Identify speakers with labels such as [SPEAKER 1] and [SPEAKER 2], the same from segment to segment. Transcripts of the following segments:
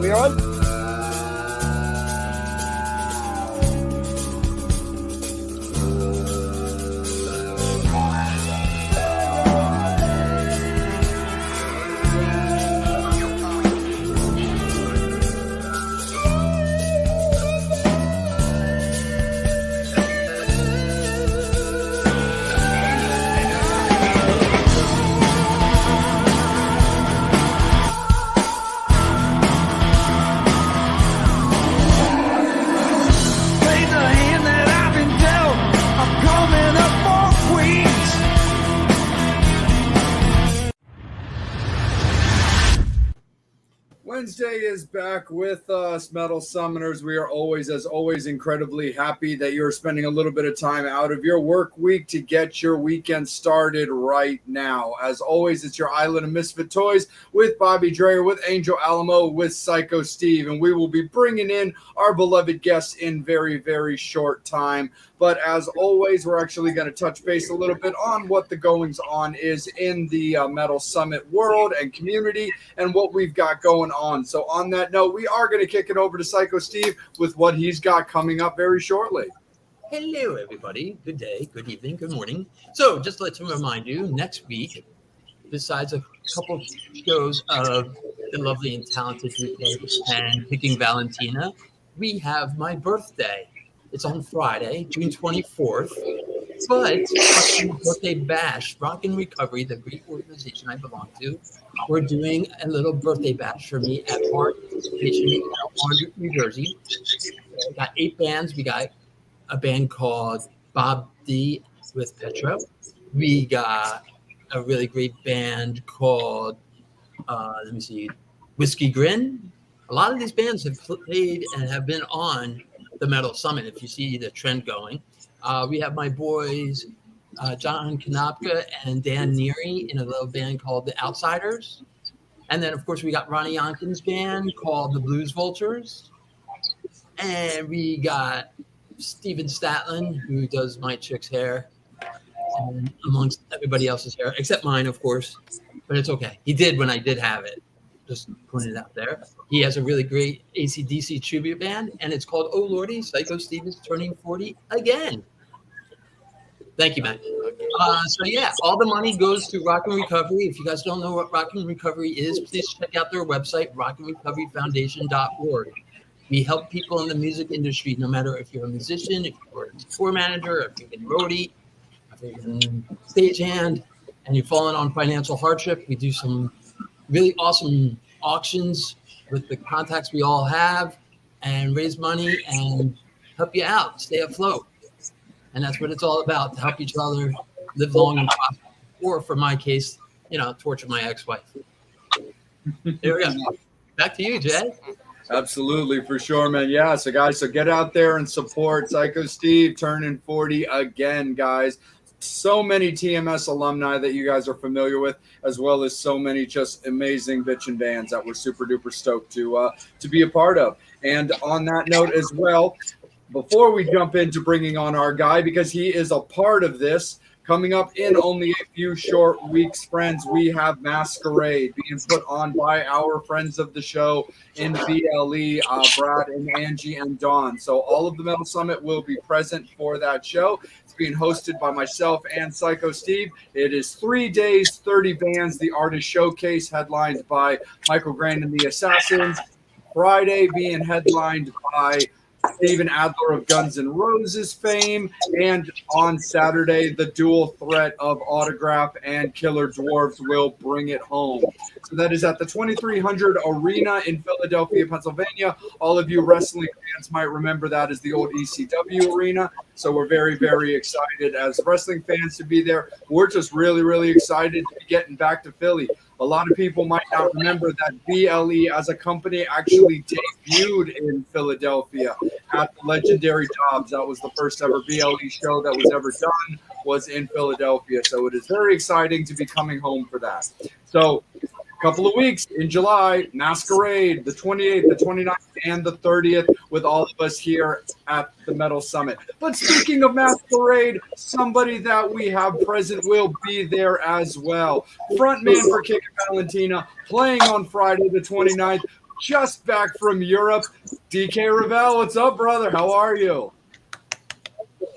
[SPEAKER 1] We on?
[SPEAKER 2] Wednesday is back with us, Metal Summoners. We are always, as always, incredibly happy that you're spending a little bit of time out of your work week to get your weekend started right now. As always, it's your Island of Misfit Toys with Bobby Dreyer, with Angel Alamo, with Psycho Steve, and we will be bringing in our beloved guests in very, very short time. But as always, we're actually going to touch base a little bit on what the goings on is in the Metal Summit world and community and what we've got going on. So on that note, we are going to kick it over to Psycho Steve with what he's got coming up very shortly.
[SPEAKER 3] Hello, everybody. Good day, good evening, good morning. So just to remind you, next week, besides a couple shows of the lovely and talented DKs and Kickin Valentina, we have my birthday. It's on Friday, June 24th. But birthday bash, Rock and Recovery, the Greek organization I belong to, we're doing a little birthday bash for me at our station in Elmhurst, New Jersey. We got 8 bands. We got a band called Bob D with Petra. We got a really great band called, Whiskey Grin. A lot of these bands have played and have been on the Metal Summit, if you see the trend going. We have my boys, John Kanopka and Dan Neary in a little band called The Outsiders. And then, of course, we got Ronnie Yonkin's band called The Blues Vultures. And we got Steven Statlin, who does my chick's hair, and amongst everybody else's hair, except mine, of course. But it's okay. He did when I did have it. Just putting it out there. He has a really great AC/DC tribute band, and it's called Oh Lordy, Psycho Steve is turning 40 again. Thank you, Matt. So yeah, all the money goes to Rock and Recovery. If you guys don't know what Rock and Recovery is, please check out their website, rockandrecoveryfoundation.org. We help people in the music industry, no matter if you're a musician, if you're a tour manager, if you're a roadie, if you're a stagehand, and you've fallen on financial hardship. We do some really awesome auctions with the contacts we all have and raise money and help you out, stay afloat. And that's what it's all about, to help each other live long and prosper. Or for my case, torture my ex-wife. There we go. Back to you, Jay.
[SPEAKER 2] Absolutely, for sure, man. Yeah, so guys, get out there and support Psycho Steve turning 40 again, guys. So many TMS alumni that you guys are familiar with, as well as so many just amazing bitchin' bands that we're super duper stoked to be a part of. And on that note as well, before we jump into bringing on our guy, because he is a part of this, coming up in only a few short weeks, friends, we have Masquerade being put on by our friends of the show in BLE, Brad and Angie and Dawn. So all of the Metal Summit will be present for that show. It's being hosted by myself and Psycho Steve. It is 3 days, 30 bands, the artist showcase headlined by Michael Grant and the Assassins. Friday being headlined by Steven Adler of Guns N' Roses fame, and on Saturday, the dual threat of Autograph and Killer Dwarfs will bring it home. So that is at the 2300 Arena in Philadelphia, Pennsylvania. All of you wrestling fans might remember that as the old ECW Arena. So we're very, very excited as wrestling fans to be there. We're just really, really excited to be getting back to Philly. A lot of people might not remember that BLE as a company actually debuted in Philadelphia at the legendary Dobbs. That was the first ever BLE show that was ever done, was in Philadelphia. So it is very exciting to be coming home for that. So a couple of weeks in July, Masquerade, the 28th, the 29th, and the 30th, with all of us here at the Metal Summit. But speaking of Masquerade, somebody that we have present will be there as well. Frontman for Kickin Valentina, playing on Friday the 29th. just back from Europe. DK Revelle, what's up, brother? How are you?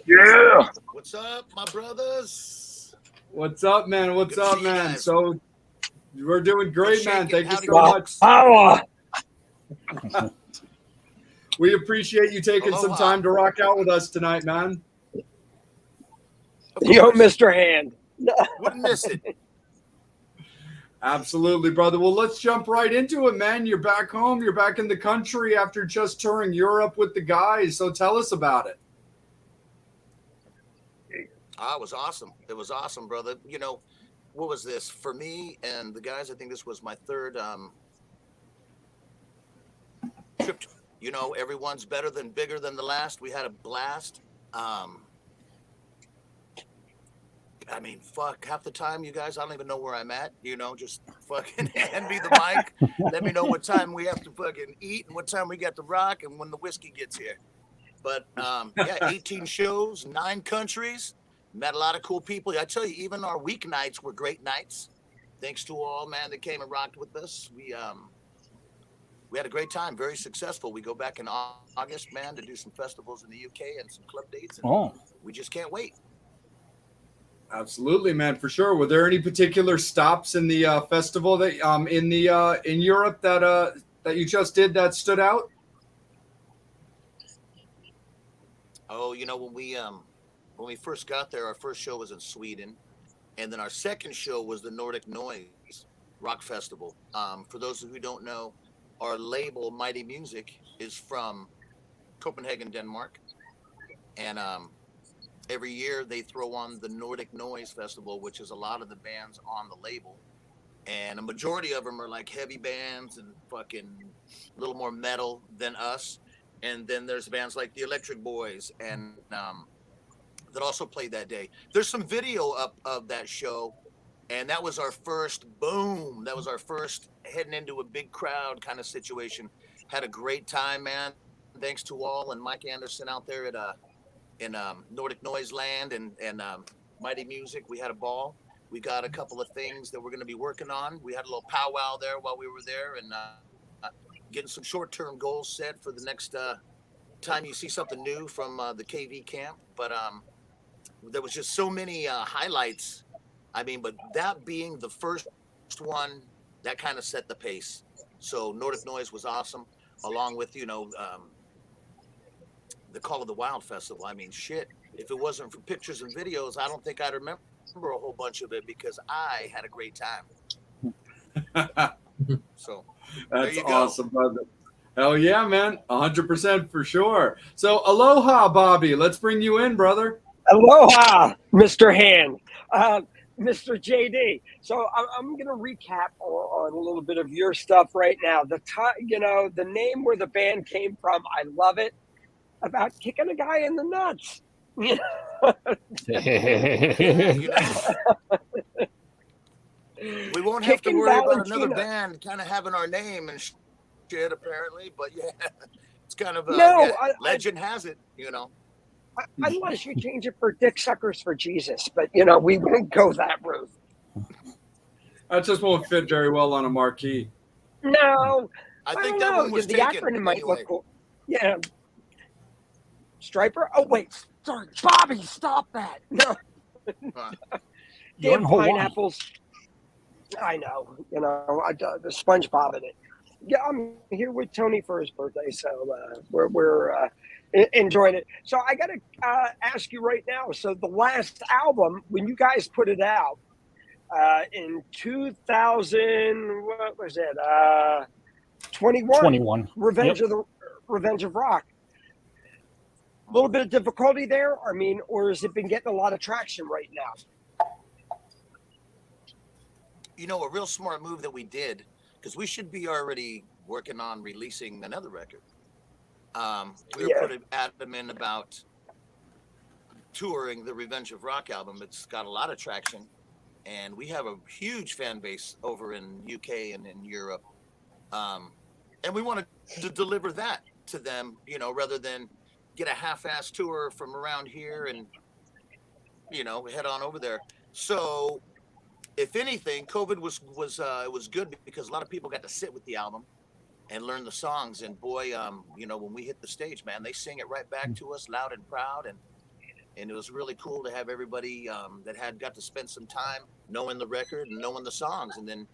[SPEAKER 1] Yeah.
[SPEAKER 4] What's up, my brothers?
[SPEAKER 2] What's up, man? What's
[SPEAKER 4] Good to
[SPEAKER 2] up,
[SPEAKER 4] see you
[SPEAKER 2] man?
[SPEAKER 4] guys.
[SPEAKER 2] So we're doing great, man.
[SPEAKER 4] shaking.
[SPEAKER 2] Thank you
[SPEAKER 4] Howdy,
[SPEAKER 2] so
[SPEAKER 1] Power.
[SPEAKER 2] much. We appreciate you taking some
[SPEAKER 4] Aloha.
[SPEAKER 2] time to rock out with us tonight, man.
[SPEAKER 4] Of
[SPEAKER 1] Yo,
[SPEAKER 4] course.
[SPEAKER 1] Mr. Hand.
[SPEAKER 4] Wouldn't miss it.
[SPEAKER 2] Absolutely, brother. Well, let's jump right into it, man. You're back home. You're back in the country after just touring Europe with the guys. So tell us about it.
[SPEAKER 4] It was awesome. It was awesome, brother. You know, what was this? For me and the guys, I think this was my third trip. You know, everyone's bigger than the last. We had a blast. I mean, fuck, half the time, you guys, I don't even know where I'm at. You know, just fucking hand me the mic. Let me know what time we have to fucking eat and what time we got to rock and when the whiskey gets here. But, yeah, 18 shows, 9 countries. Met a lot of cool people. I tell you, even our weeknights were great nights. Thanks to all, man, that came and rocked with us. We had a great time, very successful. We go back in August, man, to do some festivals in the UK and some club dates. And we just can't wait.
[SPEAKER 2] Absolutely, man, for sure. Were there any particular stops in the festival that in Europe that you just did that stood out?
[SPEAKER 4] Oh, you know, when we first got there, our first show was in Sweden, and then our second show was the Nordic Noise Rock Festival. For those who don't know, our label Mighty Music is from Copenhagen, Denmark, and every year they throw on the Nordic Noise Festival, which is a lot of the bands on the label, and a majority of them are like heavy bands and fucking a little more metal than us. And then there's bands like the Electric Boys and that also played that day. There's some video up of that show, and that was our first boom. That was our first heading into a big crowd kind of situation. Had a great time, man. Thanks to all and Mike Anderson out there at in Nordic Noise Land and Mighty Music. We had a ball. We got a couple of things that we're going to be working on. We had a little powwow there while we were there, and getting some short-term goals set for the next time you see something new from the KV camp. But there was just so many highlights. I mean, but that being the first one, that kind of set the pace. So Nordic Noise was awesome, along with, you know, the Call of the Wild Festival. I mean, shit, if it wasn't for pictures and videos, I don't think I'd remember a whole bunch of it because I had a great time. So
[SPEAKER 2] That's
[SPEAKER 4] there you go.
[SPEAKER 2] awesome, brother. Hell yeah, man. 100% for sure. So aloha, Bobby. Let's bring you in, brother.
[SPEAKER 1] Aloha, Mr. Hand. Mr. JD. So I'm going to recap on a little bit of your stuff right now. The time, you know, the name where the band came from, I love it. About kicking a guy in the nuts.
[SPEAKER 4] You know, we won't have to
[SPEAKER 1] Kickin
[SPEAKER 4] worry about
[SPEAKER 1] Valentina.
[SPEAKER 4] another band kind of having our name and shit, apparently. But yeah, it's kind of
[SPEAKER 1] No,
[SPEAKER 4] yeah, legend has it, you know.
[SPEAKER 1] Unless you change it for Dick Suckers for Jesus, but you know we won't go that route.
[SPEAKER 2] That just won't fit very well on a marquee.
[SPEAKER 1] No,
[SPEAKER 4] I
[SPEAKER 1] don't
[SPEAKER 4] think that
[SPEAKER 1] know.
[SPEAKER 4] one was
[SPEAKER 1] The
[SPEAKER 4] taken.
[SPEAKER 1] acronym might
[SPEAKER 4] Anyway.
[SPEAKER 1] look cool. Yeah, Striper. Oh wait, sorry, Bobby, stop that. No,
[SPEAKER 5] You're
[SPEAKER 1] damn
[SPEAKER 5] in Hawaii.
[SPEAKER 1] pineapples. I know. You know, the SpongeBob in it. Yeah, I'm here with Tony for his birthday, so we're enjoying it. So I got to ask you right now. So the last album, when you guys put it out in 2000, what was it? 21.
[SPEAKER 5] 21.
[SPEAKER 1] Revenge of Rock. A little bit of difficulty there. I mean, or has it been getting a lot of traction right now?
[SPEAKER 4] You know, a real smart move that we did, because we should be already working on releasing another record. We were putting adamant about touring the Revenge of Rock album. It's got a lot of traction, and we have a huge fan base over in UK and in Europe. And we wanted to deliver that to them, you know, rather than get a half-ass tour from around here and, you know, head on over there. So if anything, COVID was good because a lot of people got to sit with the album and learn the songs. And boy, you know, when we hit the stage, man, they sing it right back to us loud and proud. And it was really cool to have everybody that had got to spend some time knowing the record and knowing the songs, and then,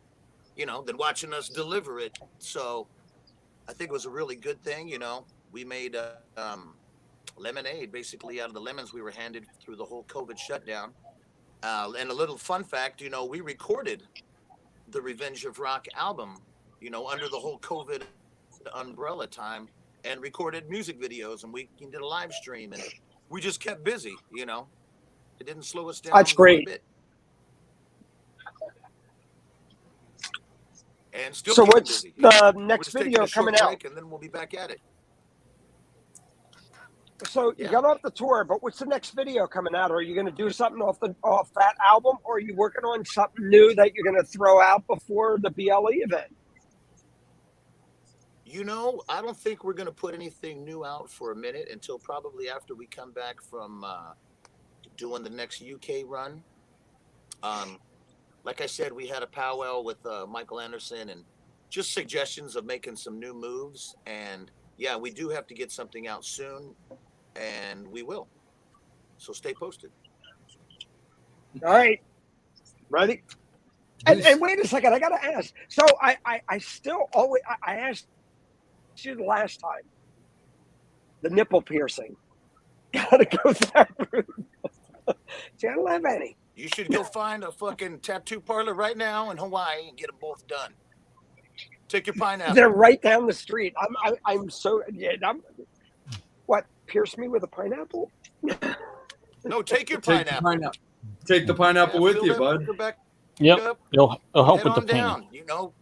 [SPEAKER 4] you know, then watching us deliver it. So I think it was a really good thing. You know, we made lemonade basically out of the lemons we were handed through the whole COVID shutdown. And a little fun fact, you know, we recorded the Revenge of Rock album, you know, under the whole COVID umbrella time, and recorded music videos, and we did a live stream, and we just kept busy, you know. It didn't slow us down.
[SPEAKER 1] That's great.
[SPEAKER 4] One bit. And still
[SPEAKER 1] So
[SPEAKER 4] keep
[SPEAKER 1] what's
[SPEAKER 4] busy.
[SPEAKER 1] the
[SPEAKER 4] We're
[SPEAKER 1] next
[SPEAKER 4] just taking
[SPEAKER 1] video
[SPEAKER 4] a short
[SPEAKER 1] coming out?
[SPEAKER 4] break, and then we'll be back at it.
[SPEAKER 1] So you
[SPEAKER 4] Yeah.
[SPEAKER 1] got off the tour, but what's the next video coming out? Are you going to do something off that album, or are you working on something new that you're going to throw out before the BLE event?
[SPEAKER 4] You know, I don't think we're going to put anything new out for a minute until probably after we come back from doing the next UK run. Like I said, we had a powwow with Michael Anderson and just suggestions of making some new moves. And yeah, we do have to get something out soon, and we will. So stay posted.
[SPEAKER 1] All right, ready? And wait a second, I got to ask. So I still always I asked you the last time. The nipple piercing. Got to go that route. See, I don't have any.
[SPEAKER 4] You should go find a fucking tattoo parlor right now in Hawaii and get them both done. Take your pineapple.
[SPEAKER 1] They're right down the street. I'm so yeah. What, pierce me with a pineapple?
[SPEAKER 4] No, take your
[SPEAKER 2] Take
[SPEAKER 4] pineapple.
[SPEAKER 2] Take the pineapple with
[SPEAKER 4] fill
[SPEAKER 2] you,
[SPEAKER 4] that
[SPEAKER 2] bud.
[SPEAKER 4] fucker back
[SPEAKER 5] Yep.
[SPEAKER 4] up,
[SPEAKER 5] It'll help
[SPEAKER 4] head
[SPEAKER 5] with the
[SPEAKER 4] on
[SPEAKER 5] pain.
[SPEAKER 4] down. You know,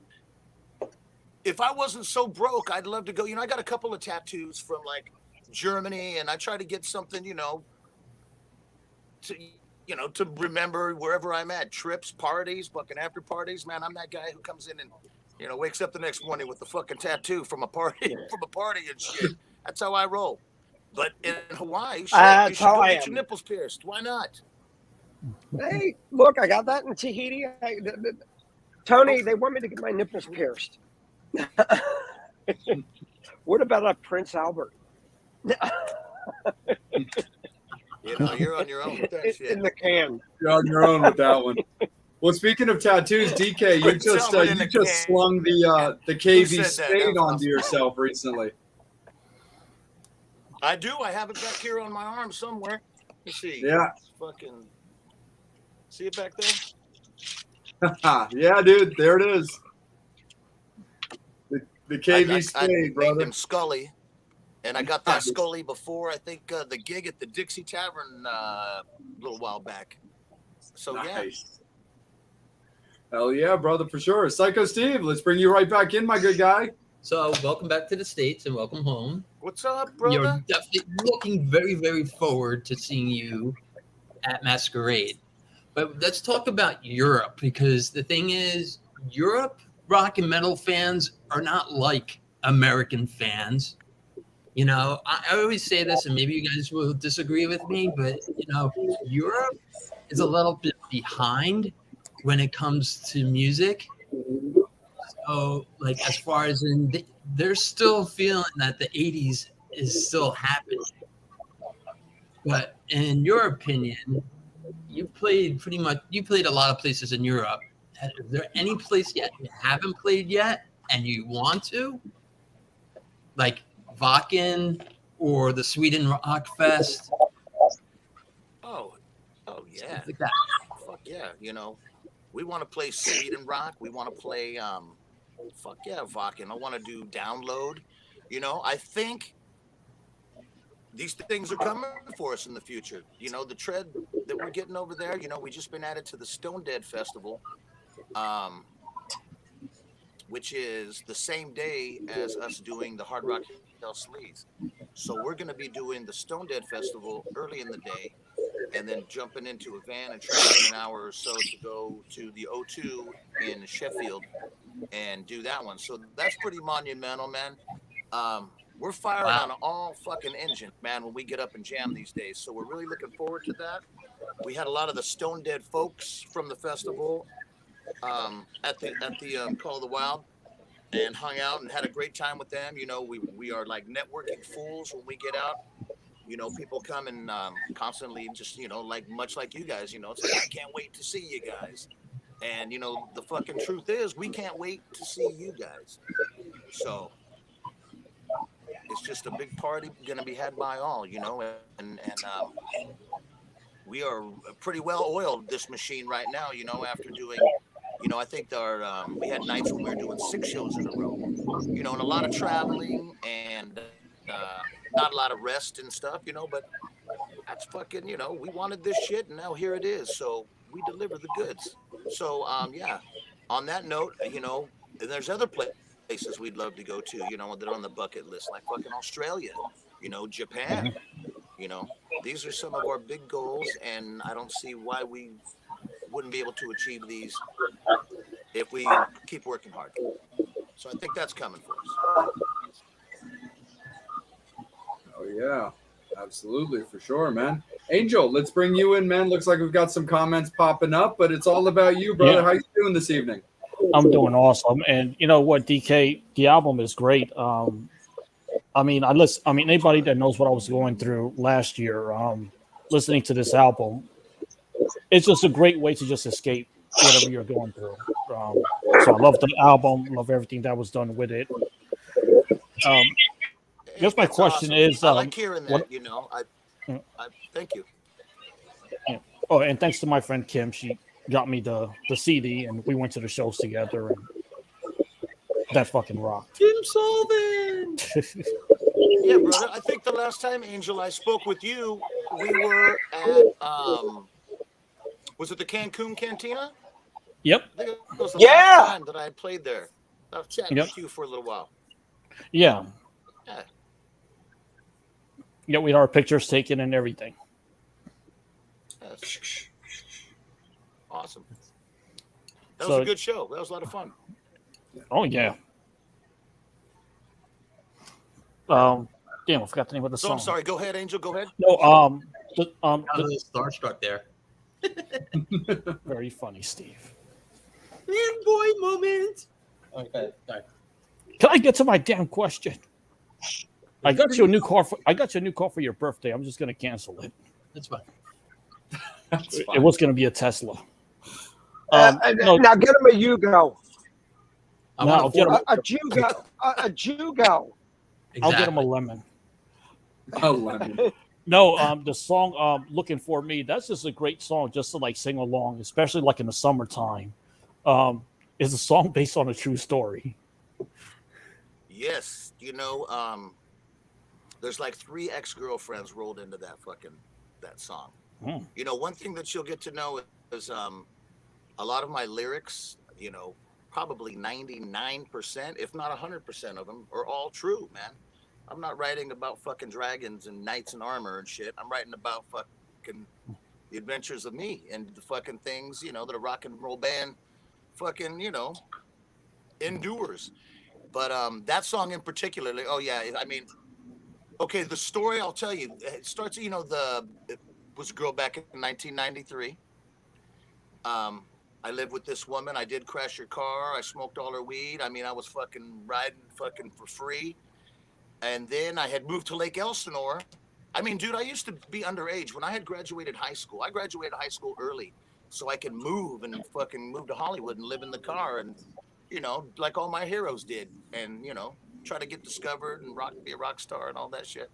[SPEAKER 4] if I wasn't so broke, I'd love to go. You know, I got a couple of tattoos from like Germany, and I try to get something, you know, to remember wherever I'm at. Trips, parties, fucking after parties. Man, I'm that guy who comes in and, you know, wakes up the next morning with the fucking tattoo from a party, and shit. That's how I roll. But in Hawaii, shit, you should
[SPEAKER 1] how
[SPEAKER 4] go
[SPEAKER 1] I
[SPEAKER 4] get
[SPEAKER 1] am.
[SPEAKER 4] your nipples pierced. Why not?
[SPEAKER 1] Hey, look, I got that in Tahiti. Tony, they want me to get my nipples pierced. What about a Prince Albert?
[SPEAKER 4] You know, you're on your own with that shit.
[SPEAKER 1] In the can.
[SPEAKER 2] You're on your own with that one. Well, speaking of tattoos, DK, you just slung the KV
[SPEAKER 4] said that?
[SPEAKER 2] spade
[SPEAKER 4] That was
[SPEAKER 2] onto yourself recently.
[SPEAKER 4] I do. I have it back here on my arm somewhere. Let's see.
[SPEAKER 2] Yeah.
[SPEAKER 4] Fucking. See it back there?
[SPEAKER 2] Yeah, dude. There it is. The KV
[SPEAKER 4] I
[SPEAKER 2] spade,
[SPEAKER 4] named
[SPEAKER 2] brother.
[SPEAKER 4] him Scully, and I got that Scully before I think the gig at the Dixie Tavern a little while back. So
[SPEAKER 2] Nice. Hell yeah, brother, for sure. Psycho Steve, let's bring you right back in, my good guy.
[SPEAKER 3] So welcome back to the States and welcome home.
[SPEAKER 4] What's up, brother?
[SPEAKER 3] You're definitely looking very, very forward to seeing you at Masquerade. But let's talk about Europe, because the thing is, Europe rock and metal fans are not like American fans. You know, I always say this, and maybe you guys will disagree with me, but, you know, Europe is a little bit behind when it comes to music. So, like, as far as they're still feeling that the 80s is still happening. But in your opinion, you played a lot of places in Europe. Is there any place yet you haven't played yet and you want to? Like Wacken or the Sweden Rock Fest?
[SPEAKER 4] Oh yeah.
[SPEAKER 3] Like that.
[SPEAKER 4] Fuck yeah. You know, we want to play Sweden Rock. We want to play, fuck yeah, Wacken. I want to do Download. You know, I think these things are coming for us in the future. You know, the tread that we're getting over there, you know, we just been added to the Stone Dead Festival, which is the same day as us doing the Hard Rock Hell Sleaze. So we're going to be doing the Stone Dead Festival early in the day, and then jumping into a van and traveling an hour or so to go to the O2 in Sheffield and do that one. So that's pretty monumental, man. We're firing on all fucking engine, man, when we get up and jam these days. So we're really looking forward to that. We had a lot of the Stone Dead folks from the festival at the Call of the Wild. and hung out and had a great time with them. You know, we are like networking fools when we get out. You know, people come and constantly just, you know, like much like you guys, you know, it's like, I can't wait to see you guys. And, you know, the fucking truth is we can't wait to see you guys. So it's just a big party going to be had by all, you know, and we are pretty well oiled, this machine right now, you know, after doing, you know, I think we had nights when we were doing 6 shows in a row, you know, and a lot of traveling and not a lot of rest and stuff, you know, but that's fucking, you know, we wanted this shit and now here it is. So we deliver the goods. So, yeah, on that note, you know, and there's other places we'd love to go to, you know, that are on the bucket list, like fucking Australia, you know, Japan, you know, these are some of our big goals. And I don't see why we wouldn't be able to achieve these if we keep working hard. So I think that's coming for us.
[SPEAKER 2] Oh yeah, absolutely, for sure, man. Angel, let's bring you in, man. Looks like we've got some comments popping up, but it's all about you, brother.
[SPEAKER 6] Yeah.
[SPEAKER 2] How you doing this evening?
[SPEAKER 6] I'm doing awesome, and you know what, DK, the album is great. I mean, anybody that knows what I was going through last year, listening to this album, it's just a great way to just escape whatever you're going through. So I love the album, love everything that was done with it. I guess my question is,
[SPEAKER 4] I like hearing that.
[SPEAKER 6] what-
[SPEAKER 4] You know, I thank you.
[SPEAKER 6] Yeah. Oh, and thanks to my friend Kim, she got me the CD, and we went to the shows together, and that fucking rocked.
[SPEAKER 3] Kim Sullivan.
[SPEAKER 4] Yeah, brother. I think the last time, Angel, I spoke with you, we were at was it the Cancun Cantina?
[SPEAKER 6] Yep.
[SPEAKER 4] I think it was the
[SPEAKER 1] Yeah.
[SPEAKER 4] last time that I had played there. I was chatting
[SPEAKER 6] Yep.
[SPEAKER 4] with you for a little while.
[SPEAKER 6] Yeah.
[SPEAKER 4] Yeah.
[SPEAKER 6] Yeah, we had our pictures taken and everything.
[SPEAKER 4] Yes. Awesome. That
[SPEAKER 6] So-
[SPEAKER 4] was a good show. That was a lot of fun.
[SPEAKER 6] Oh yeah. Damn, I forgot the name of the
[SPEAKER 4] So
[SPEAKER 6] song.
[SPEAKER 4] I'm sorry. Go ahead, Angel. Go ahead.
[SPEAKER 6] No,
[SPEAKER 3] I'm a little starstruck there.
[SPEAKER 6] very funny, Steve.
[SPEAKER 3] Fanboy moment. Okay, sorry.
[SPEAKER 6] Can I get to my damn question? I got you a new car for your birthday. I'm just gonna cancel it.
[SPEAKER 3] That's fine.
[SPEAKER 2] That's
[SPEAKER 6] It
[SPEAKER 2] fine.
[SPEAKER 6] was gonna be a Tesla. No,
[SPEAKER 1] Now get him a Yugo.
[SPEAKER 3] I
[SPEAKER 6] No,
[SPEAKER 3] want
[SPEAKER 6] I'll get him.
[SPEAKER 1] A Jugo. A Jugo.
[SPEAKER 6] I'll get him a lemon.
[SPEAKER 2] Oh, lemon.
[SPEAKER 6] No, the song "Looking for Me." That's just a great song, just to like sing along, especially like in the summertime. Is a song based on a true story.
[SPEAKER 4] Yes. You know, there's like 3 ex-girlfriends rolled into that song.
[SPEAKER 6] Hmm.
[SPEAKER 4] You know, one thing that you'll get to know is a lot of my lyrics, you know, probably 99%, if not 100% of them are all true, man. I'm not writing about fucking dragons and knights in armor and shit. I'm writing about fucking the adventures of me and the fucking things, you know, that a rock and roll band fucking, you know, endures. But that song in particular, oh yeah, I mean, okay, the story I'll tell you, it starts, you know, it was a girl back in 1993. I lived with this woman. I did crash her car. I smoked all her weed. I mean, I was fucking riding fucking for free. And then I had moved to Lake Elsinore. I mean, dude, I used to be underage when I had graduated high school. I graduated high school early so I could move and fucking move to Hollywood and live in the car and, you know, like all my heroes did, and, you know, try to get discovered and be a rock star and all that shit.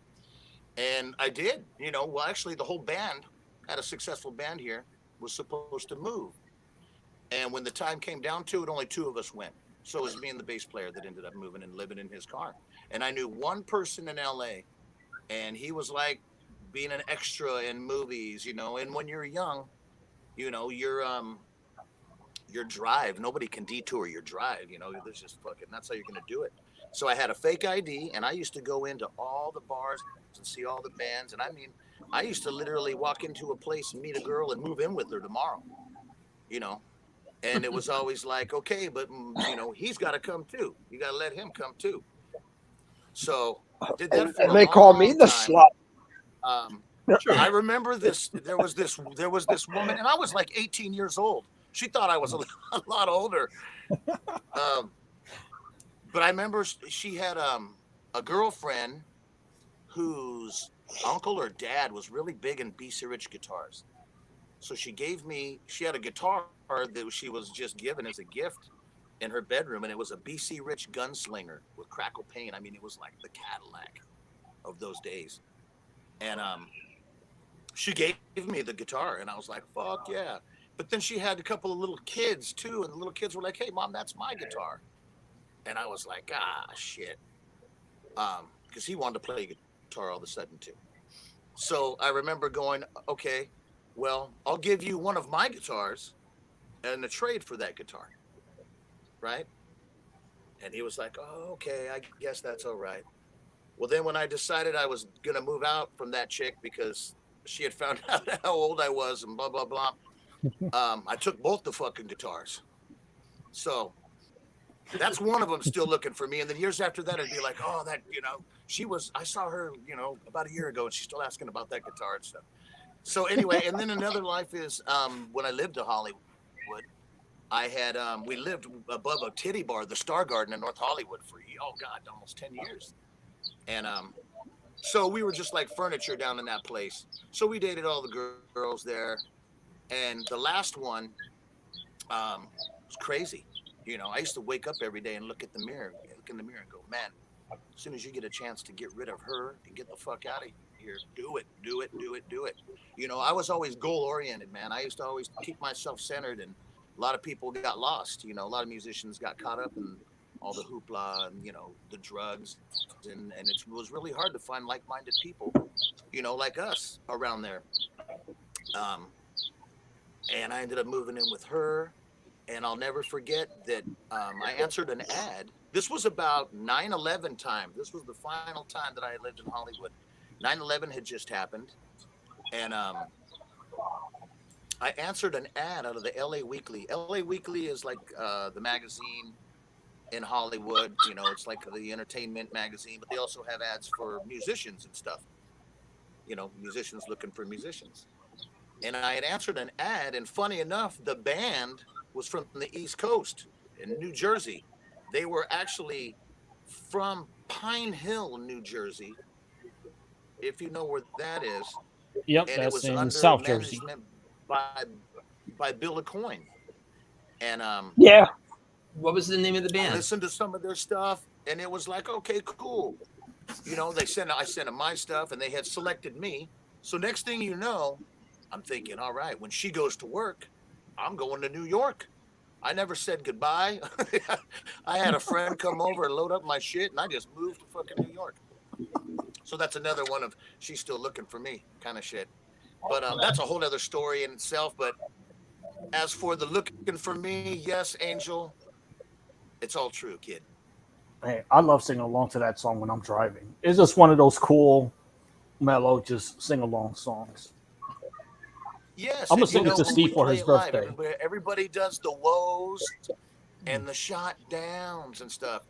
[SPEAKER 4] And I did, you know. Well, actually, the whole band, had a successful band here, was supposed to move. And when the time came down to it, only 2 of us went. So it was me and the bass player that ended up moving and living in his car. And I knew one person in LA, and he was like being an extra in movies, you know. And when you're young, you know, your drive, nobody can detour your drive, you know. There's just fucking, that's how you're gonna do it. So I had a fake ID, and I used to go into all the bars and see all the bands. And I mean, I used to literally walk into a place and meet a girl and move in with her tomorrow, you know. And it was always like, okay, but, you know, he's got to come too. You got to let him come too. So I did that for
[SPEAKER 1] And
[SPEAKER 4] a
[SPEAKER 1] they call me
[SPEAKER 4] long
[SPEAKER 1] the
[SPEAKER 4] time.
[SPEAKER 1] slut.
[SPEAKER 4] I remember this. There was this woman, and I was like 18 years old. She thought I was a lot older. But I remember she had a girlfriend whose uncle or dad was really big in BC Rich guitars. So she had a guitar that she was just given as a gift in her bedroom, and it was a BC Rich Gunslinger with crackle paint. I mean, it was like the Cadillac of those days. And she gave me the guitar, and I was like, fuck yeah. But then she had a couple of little kids too, and the little kids were like, hey, Mom, that's my guitar. And I was like, shit. Because he wanted to play guitar all of a sudden too. So I remember going, okay, well, I'll give you one of my guitars and a trade for that guitar. Right? And he was like, oh, okay, I guess that's all right. Well, then when I decided I was going to move out from that chick because she had found out how old I was and blah, blah, blah, I took both the fucking guitars. So that's one of them still looking for me. And then years after that, I'd be like, oh, that, I saw her, about a year ago, and she's still asking about that guitar and stuff. So anyway, and then another life is when I lived in Hollywood, I had, we lived above a titty bar, the Star Garden in North Hollywood for, almost 10 years. And so we were just like furniture down in that place. So we dated all the girls there. And the last one was crazy. I used to wake up every day and look in the mirror and go, man, as soon as you get a chance to get rid of her and get the fuck out of here, do it. I was always goal oriented, man. I used to always keep myself centered, and a lot of people got lost. A lot of musicians got caught up in all the hoopla and, the drugs. And it was really hard to find like-minded people, like us around there. And I ended up moving in with her. And I'll never forget that I answered an ad. This was about 9/11 time. This was the final time that I had lived in Hollywood. 9/11 had just happened. And I answered an ad out of the LA Weekly. LA Weekly is like the magazine in Hollywood. It's like the entertainment magazine, but they also have ads for musicians and stuff. Musicians looking for musicians. And I had answered an ad, and funny enough, the band was from the East Coast in New Jersey. They were actually from Pine Hill, New Jersey, if you know where that is.
[SPEAKER 6] Yep,
[SPEAKER 4] And
[SPEAKER 6] that's
[SPEAKER 4] it was
[SPEAKER 6] in
[SPEAKER 4] under
[SPEAKER 6] South Jersey.
[SPEAKER 4] management by Bill Coyne. And
[SPEAKER 1] Yeah.
[SPEAKER 3] What was the name of the
[SPEAKER 4] I
[SPEAKER 3] band?
[SPEAKER 4] listened to some of their stuff, and it was like, okay, cool. I sent them my stuff, and they had selected me. So next thing you know, I'm thinking, all right, when she goes to work, I'm going to New York. I never said goodbye. I had a friend come over and load up my shit, and I just moved to fucking New York. So that's another one of she's still looking for me kind of shit. But that's a whole other story in itself. But as for the looking for me, yes, Angel, it's all true, kid.
[SPEAKER 6] Hey, I love singing along to that song when I'm driving. It's just one of those cool, mellow, just sing along songs.
[SPEAKER 4] Yes,
[SPEAKER 6] I'm gonna sing it to
[SPEAKER 4] when
[SPEAKER 6] Steve
[SPEAKER 4] we
[SPEAKER 6] for
[SPEAKER 4] play
[SPEAKER 6] his
[SPEAKER 4] it live,
[SPEAKER 6] birthday.
[SPEAKER 4] everybody does the woes and the shot downs and stuff.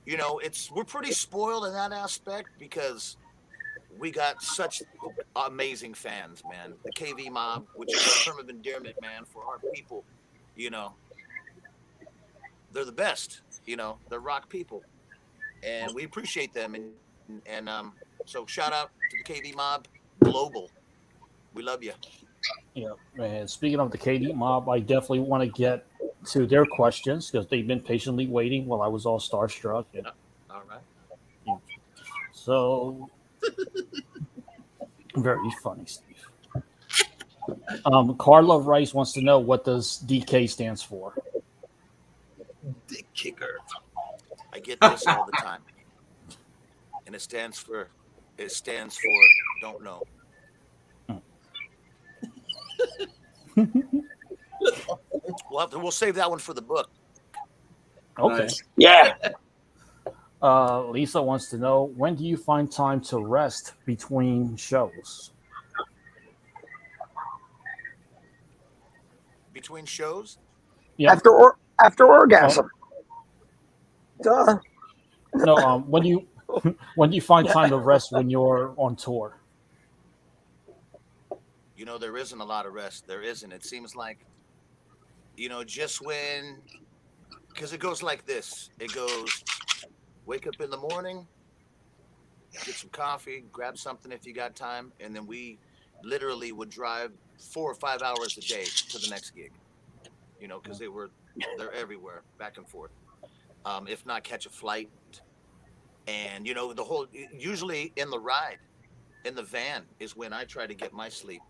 [SPEAKER 4] We're pretty spoiled in that aspect because we got such amazing fans, man. The KV Mob, which is a term of endearment, man, for our people. They're the best. They're rock people, and we appreciate them. And so shout out to the KV Mob Global. We love you.
[SPEAKER 6] Yeah, and speaking of the KD Mob, I definitely want to get to their questions because they've been patiently waiting while I was all starstruck. And,
[SPEAKER 4] all right.
[SPEAKER 6] Yeah. So, very funny, Steve. Carla Rice wants to know, what does DK stands for?
[SPEAKER 3] Dick kicker.
[SPEAKER 4] I get this all the time, and it stands for don't know. We'll save that one for the book.
[SPEAKER 6] Okay.
[SPEAKER 2] Nice.
[SPEAKER 1] Yeah.
[SPEAKER 6] Lisa wants to know, when do you find time to rest between shows?
[SPEAKER 4] Between shows?
[SPEAKER 6] Yeah.
[SPEAKER 1] After orgasm. Duh.
[SPEAKER 6] No. When do you find time to rest when you're on tour?
[SPEAKER 4] There isn't a lot of rest. There isn't. It seems like, just when, because it goes like this. It goes wake up in the morning, get some coffee, grab something if you got time, and then we literally would drive 4 or 5 hours a day to the next gig. You know, because they're everywhere, back and forth. If not, catch a flight, and you know usually in the ride, in the van is when I try to get my sleep,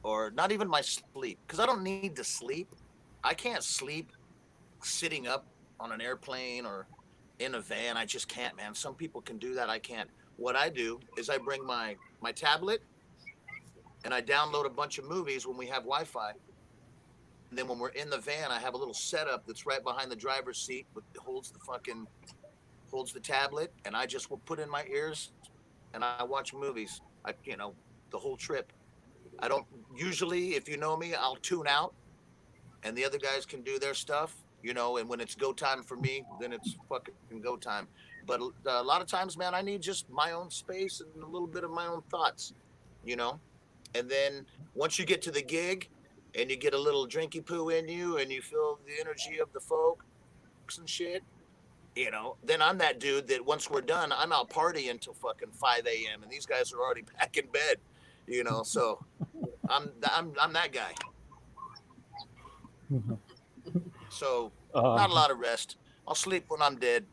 [SPEAKER 4] or not even my sleep, because I don't need to sleep. I can't sleep sitting up on an airplane or in a van. I just can't, man. Some people can do that. I can't. What I do is I bring my tablet and I download a bunch of movies when we have Wi-Fi. And then when we're in the van, I have a little setup that's right behind the driver's seat, but holds the tablet, and I just will put in my ears and I watch movies. The whole trip. I don't usually, if you know me, I'll tune out, and the other guys can do their stuff, and when it's go time for me, then it's fucking go time. But a lot of times, man, I need just my own space and a little bit of my own thoughts, and then once you get to the gig and you get a little drinky poo in you and you feel the energy of the folks and shit, then I'm that dude that once we're done, I'm out partying until fucking 5 a.m. and these guys are already back in bed, so I'm that guy. So not a lot of rest. I'll sleep when I'm dead.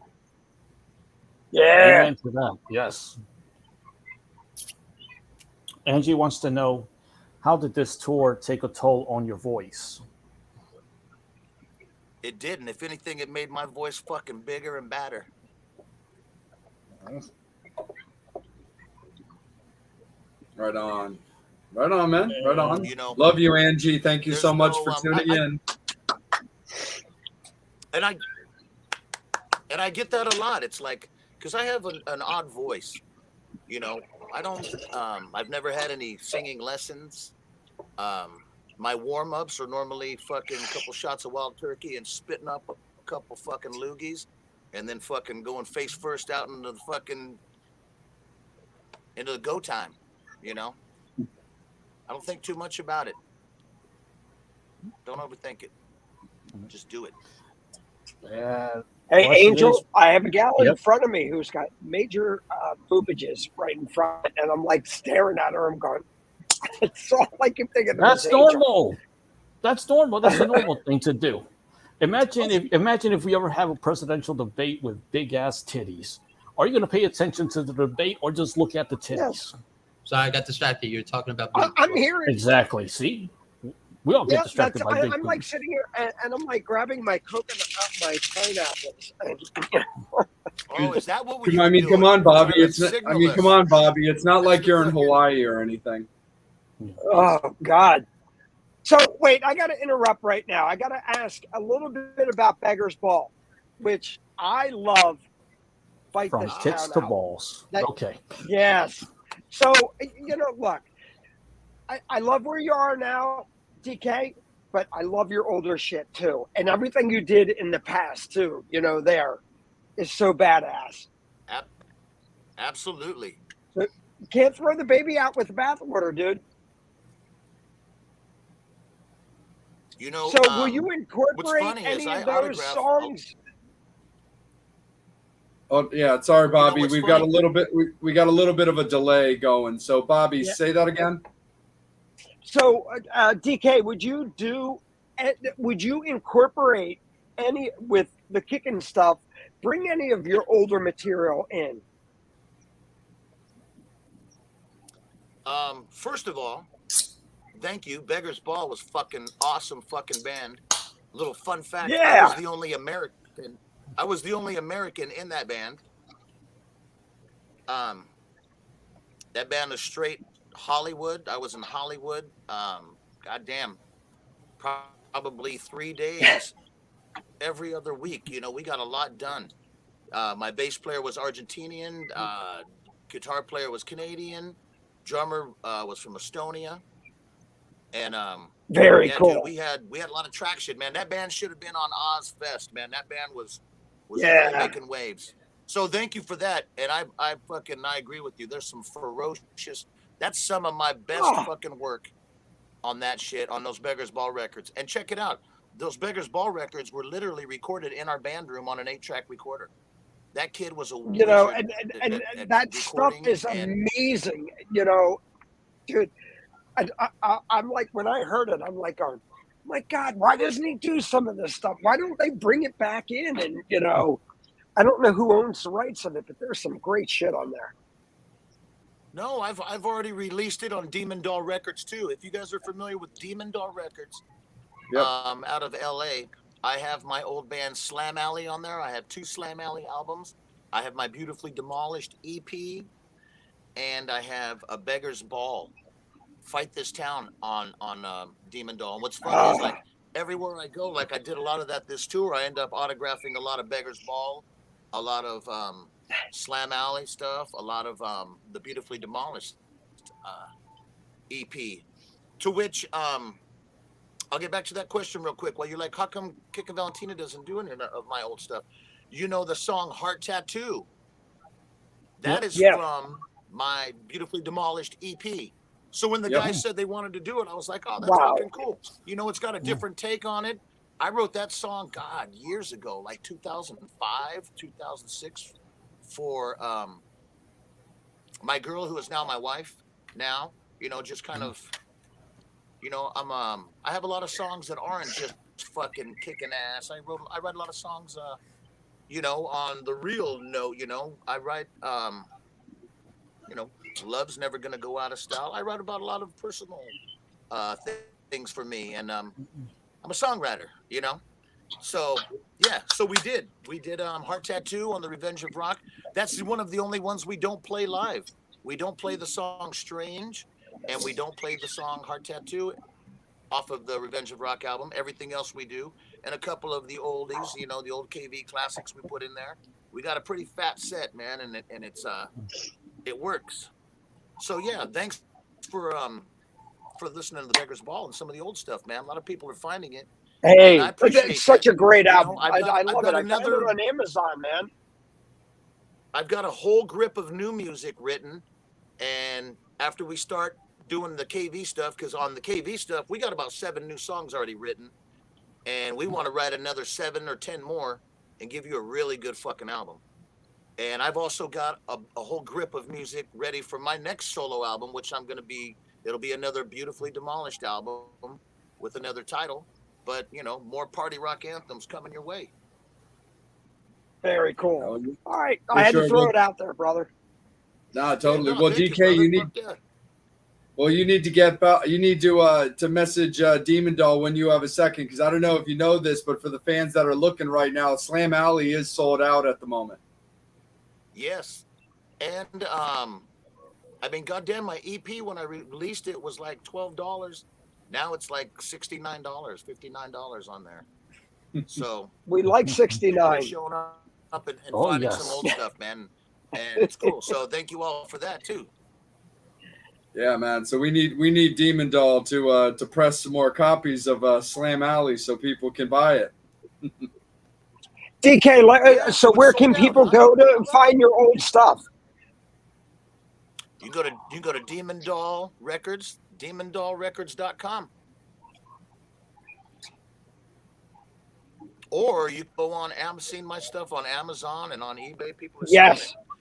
[SPEAKER 1] Yeah.
[SPEAKER 6] Amen to that. Yes. Angie wants to know, how did this tour take a toll on your voice?
[SPEAKER 4] It did, and if anything, it made my voice fucking bigger and badder.
[SPEAKER 2] Right on, man. Right on. Love you, Angie. Thank you so much for tuning in.
[SPEAKER 4] And I get that a lot. It's like, because I have an odd voice. I don't. I've never had any singing lessons. My warm-ups are normally fucking a couple shots of wild turkey and spitting up a couple fucking loogies, and then fucking going face first out into the go time. I don't think too much about it. Don't overthink it. Just do it.
[SPEAKER 6] Yeah.
[SPEAKER 1] Hey, Angel, I have a gal in front of me who's got major boobages right in front, and I'm like staring at her. I'm going, it's all I can think of.
[SPEAKER 6] That's normal. That's normal. That's a normal thing to do. Imagine if we ever have a presidential debate with big ass titties. Are you going to pay attention to the debate or just look at the titties?
[SPEAKER 1] Yes.
[SPEAKER 3] So I got distracted. You're talking about.
[SPEAKER 1] I'm hearing
[SPEAKER 6] exactly. See, we all get distracted by big.
[SPEAKER 1] I'm like sitting here and I'm like grabbing my coconut, my pineapples.
[SPEAKER 4] Oh, is that what we?
[SPEAKER 2] Come on, Bobby. Come on, Bobby. It's not like you're in Hawaii or anything.
[SPEAKER 1] Oh God. So wait, I got to interrupt right now. I got to ask a little bit about Beggar's Ball, which I love. Fight
[SPEAKER 6] From
[SPEAKER 1] this
[SPEAKER 6] tits
[SPEAKER 1] town
[SPEAKER 6] to
[SPEAKER 1] out.
[SPEAKER 6] balls. Okay.
[SPEAKER 1] Yes. So look, I love where you are now, DK, but I love your older shit too, and everything you did in the past too. There is so badass.
[SPEAKER 4] Absolutely.
[SPEAKER 1] So you can't throw the baby out with the bathwater, dude. So will you incorporate any of those songs?
[SPEAKER 2] Oh yeah, sorry, Bobby. We've got a little bit. We got a little bit of a delay going. So, Bobby, say that again.
[SPEAKER 1] So, DK, would you incorporate any with the Kickin stuff? Bring any of your older material in.
[SPEAKER 4] First of all, thank you. Beggar's Ball was fucking awesome fucking band. Little fun fact.
[SPEAKER 1] Yeah.
[SPEAKER 4] I was the only American in that band. That band is straight Hollywood. I was in Hollywood. Goddamn, probably 3 days every other week. We got a lot done. My bass player was Argentinian. Guitar player was Canadian. Drummer was from Estonia. And
[SPEAKER 1] very cool.
[SPEAKER 4] Dude, we had a lot of traction, man. That band should have been on Ozfest, man. That band was really making waves. So thank you for that. And I agree with you. There's some ferocious. That's some of my best fucking work on that shit, on those Beggar's Ball records. And check it out. Those Beggar's Ball records were literally recorded in our band room on an 8-track recorder. That kid was a
[SPEAKER 1] You know,
[SPEAKER 4] wizard
[SPEAKER 1] and
[SPEAKER 4] at
[SPEAKER 1] that stuff
[SPEAKER 4] recording,
[SPEAKER 1] is
[SPEAKER 4] and
[SPEAKER 1] amazing. Dude, I'm like, when I heard it, I'm like, oh my God, why doesn't he do some of this stuff? Why don't they bring it back in? And I don't know who owns the rights of it, but there's some great shit on there.
[SPEAKER 4] no, I've already released it on Demon Doll Records too. If you guys are familiar with Demon Doll Records,
[SPEAKER 2] Yep.
[SPEAKER 4] out of LA, I have my old band Slam Alley on there. I have 2 Slam Alley albums. I have my Beautifully Demolished EP, and I have a Beggar's Ball, Fight This Town on Demon Doll. And what's funny is, like, everywhere I go, like I did a lot of that this tour, I end up autographing a lot of Beggar's Ball, a lot of Slam Alley stuff, a lot of the Beautifully Demolished EP. To which I'll get back to that question real quick. Well, you're like, how come Kickin Valentina doesn't do any of my old stuff? You know the song Heart Tattoo? That is from my Beautifully Demolished EP. So when the guys said they wanted to do it, I was like, oh, that's fucking cool. It's got a different take on it. I wrote that song, God, years ago, like 2005, 2006, for my girl who is now my wife now, just kind of, I have a lot of songs that aren't just fucking kicking ass. I write a lot of songs, on the real note, I write, love's never going to go out of style. I write about a lot of personal things for me. And I'm a songwriter, So, yeah, so we did Heart Tattoo on the Revenge of Rock. That's one of the only ones we don't play live. We don't play the song Strange, and we don't play the song Heart Tattoo off of the Revenge of Rock album. Everything else we do, and a couple of the oldies, the old KV classics we put in there. We got a pretty fat set, man, and it's it works. So yeah, thanks for listening to the Beggar's Ball and some of the old stuff, man. A lot of people are finding it.
[SPEAKER 1] Hey,
[SPEAKER 4] I appreciate
[SPEAKER 1] it's such a great album.
[SPEAKER 4] I
[SPEAKER 1] love it. I found it on Amazon, man.
[SPEAKER 4] I've got a whole grip of new music written, and after we start doing the KV stuff, because on the KV stuff we got about 7 new songs already written, and we want to write another 7 or 10 more and give you a really good fucking album. And I've also got a whole grip of music ready for my next solo album, which it'll be another Beautifully Demolished album with another title, but more party rock anthems coming your way.
[SPEAKER 1] Very cool. All right, I had to throw it out there, brother.
[SPEAKER 2] No, totally.
[SPEAKER 4] Yeah,
[SPEAKER 2] well, DK, you need to get to message Demon Doll when you have a second, because I don't know if you know this, but for the fans that are looking right now, Slam Alley is sold out at the moment.
[SPEAKER 4] Yes, and goddamn, my EP when I released it was like $12. Now it's like $69, $59 on there. So
[SPEAKER 1] we like 69.
[SPEAKER 4] Showing up and finding some old stuff, man, and it's cool. So thank you all for that too.
[SPEAKER 2] Yeah, man. So we need Demon Doll to press some more copies of Slam Alley so people can buy it.
[SPEAKER 1] DK, so where can people go to find your old stuff?
[SPEAKER 4] You go to Demon Doll Records, demondollrecords.com. Or you go on seen my stuff on Amazon and on eBay. People are selling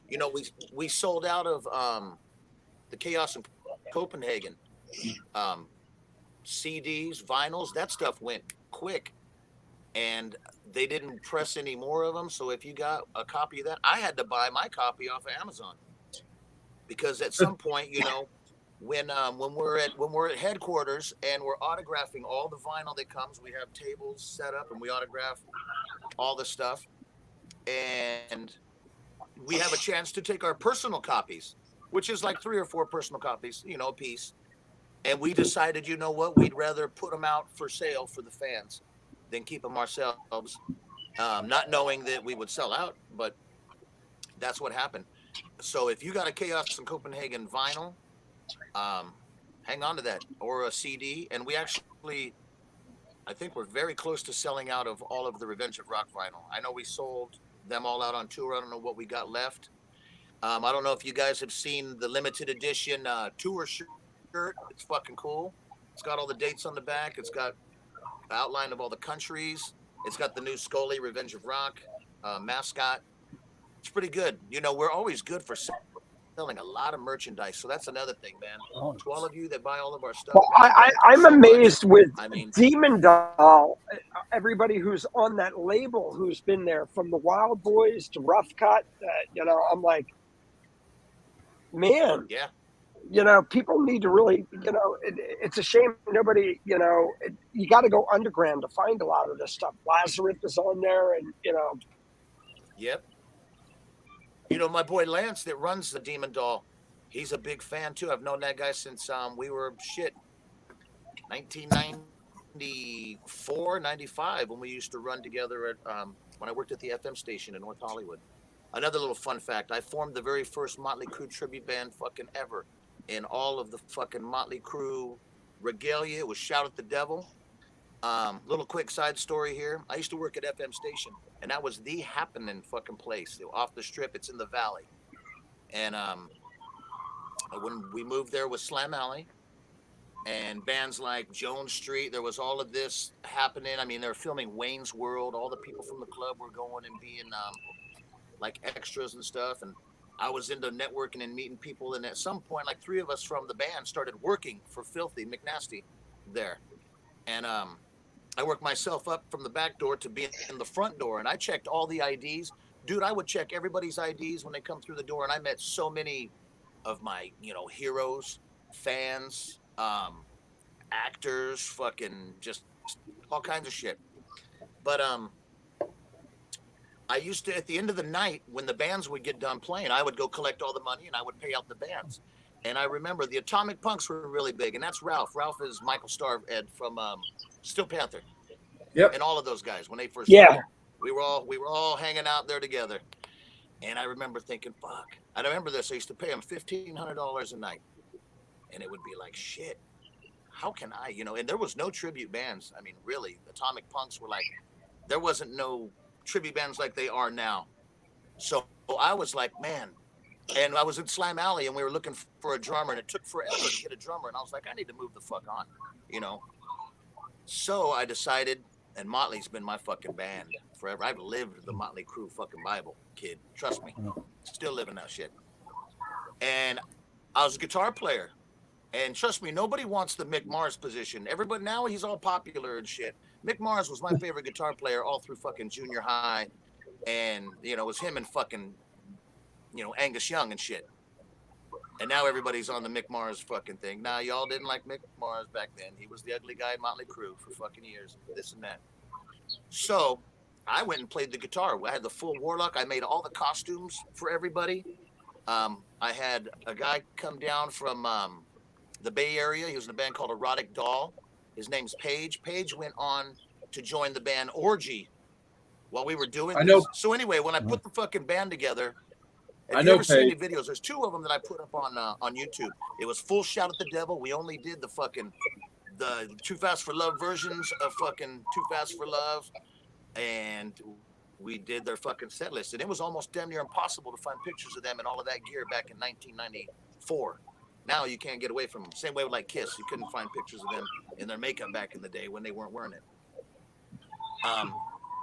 [SPEAKER 4] it. We sold out of the Chaos in Copenhagen. CDs, vinyls, that stuff went quick. And they didn't press any more of them. So if you got a copy of that, I had to buy my copy off of Amazon. Because at some point, when we're at headquarters and we're autographing all the vinyl that comes, we have tables set up and we autograph all the stuff, and we have a chance to take our personal copies, which is like 3 or 4 personal copies, a piece. And we decided, we'd rather put them out for sale for the fans than keep them ourselves, not knowing that we would sell out, but that's what happened. So if you got a Chaos in Copenhagen vinyl, hang on to that, or a CD. And we actually, I think we're very close to selling out of all of the Revenge of Rock vinyl. I know we sold them all out on tour. I don't know what we got left. I don't know if you guys have seen the limited edition tour shirt. It's fucking cool. It's got all the dates on the back. It's got the outline of all the countries. It's got the new Scully Revenge of Rock mascot. it's pretty good. You know, we're always good for selling a lot of merchandise. So that's another thing, man. To all of you that buy all of our stuff.
[SPEAKER 1] Well,
[SPEAKER 4] man,
[SPEAKER 1] I'm
[SPEAKER 4] so
[SPEAKER 1] amazed
[SPEAKER 4] much.
[SPEAKER 1] with
[SPEAKER 4] I mean,
[SPEAKER 1] Demon Doll, everybody who's on that label, who's been there from the Wild Boys to Rough Cut. You know, I'm like, man,
[SPEAKER 4] yeah.
[SPEAKER 1] you know, people need to really, you know, it's a shame nobody, you know, you got to go underground to find a lot of this stuff. Lazarus is on there, and you know.
[SPEAKER 4] Yep. You know, my boy Lance that runs the Demon Doll, he's a big fan too. I've known that guy since we were 1994, 95 when we used to run together at when I worked at the FM station in North Hollywood. Another little fun fact, I formed the very first Motley Crue tribute band fucking ever in all of the fucking Motley Crue regalia. It was Shout at the Devil. Little quick side story here. I used to work at FM station, and that was the happening fucking place. Off the strip, it's in the valley. And when we moved there was Slam Alley and bands like Jones Street, there was all of this happening. I mean, they were filming Wayne's World. All the people from the club were going and being like extras and stuff. And I was into networking and meeting people. And at some point, like 3 of us from the band started working for Filthy McNasty there. And I worked myself up from the back door to be in the front door. And I checked all the IDs. Dude, I would check everybody's IDs when they come through the door. And I met so many of my, you know, heroes, fans, actors, fucking just all kinds of shit. But I used to, at the end of the night, when the bands would get done playing, I would go collect all the money and I would pay out the bands. And I remember the Atomic Punks were really big, and that's Ralph. Ralph is Michael Starr Ed from Steel Panther.
[SPEAKER 2] Yep.
[SPEAKER 4] And all of those guys when they first
[SPEAKER 1] Yeah.
[SPEAKER 4] we were all hanging out there together. And I remember thinking, fuck. I remember this. I used to pay them $1,500 a night. And it would be like, shit, how can I, you know, and there was no tribute bands. I mean, really, Atomic Punks were like, there wasn't no tribute bands like they are now. So I was like, man, and I was in Slam Alley and we were looking for a drummer and it took forever to get a drummer. And I was like, I need to move the fuck on, you know? So I decided, and Motley's been my fucking band forever. I've lived the Motley Crue fucking Bible, kid. Trust me. Still living that shit. And I was a guitar player. And trust me, nobody wants the Mick Mars position. Everybody, now he's all popular and shit. Mick Mars was my favorite guitar player all through fucking junior high. And, you know, it was him and fucking, you know, Angus Young and shit. And now everybody's on the Mick Mars fucking thing. Now, y'all didn't like Mick Mars back then. He was the ugly guy in Motley Crue for fucking years, this and that. So I went and played the guitar. I had the full Warlock. I made all the costumes for everybody. I had a guy come down from the Bay Area. He was in a band called Erotic Doll. His name's Paige. Paige went on to join the band Orgy while we were doing this. So anyway, when I put the fucking band together, if you ever seen any videos, there's 2 of them that I put up on YouTube. It was full Shout at the Devil. We only did the Too Fast for Love versions of fucking Too Fast for Love. And we did their fucking set list. And it was almost damn near impossible to find pictures of them and all of that gear back in 1994. Now you can't get away from them. Same way with like Kiss. You couldn't find pictures of them in their makeup back in the day when they weren't wearing it.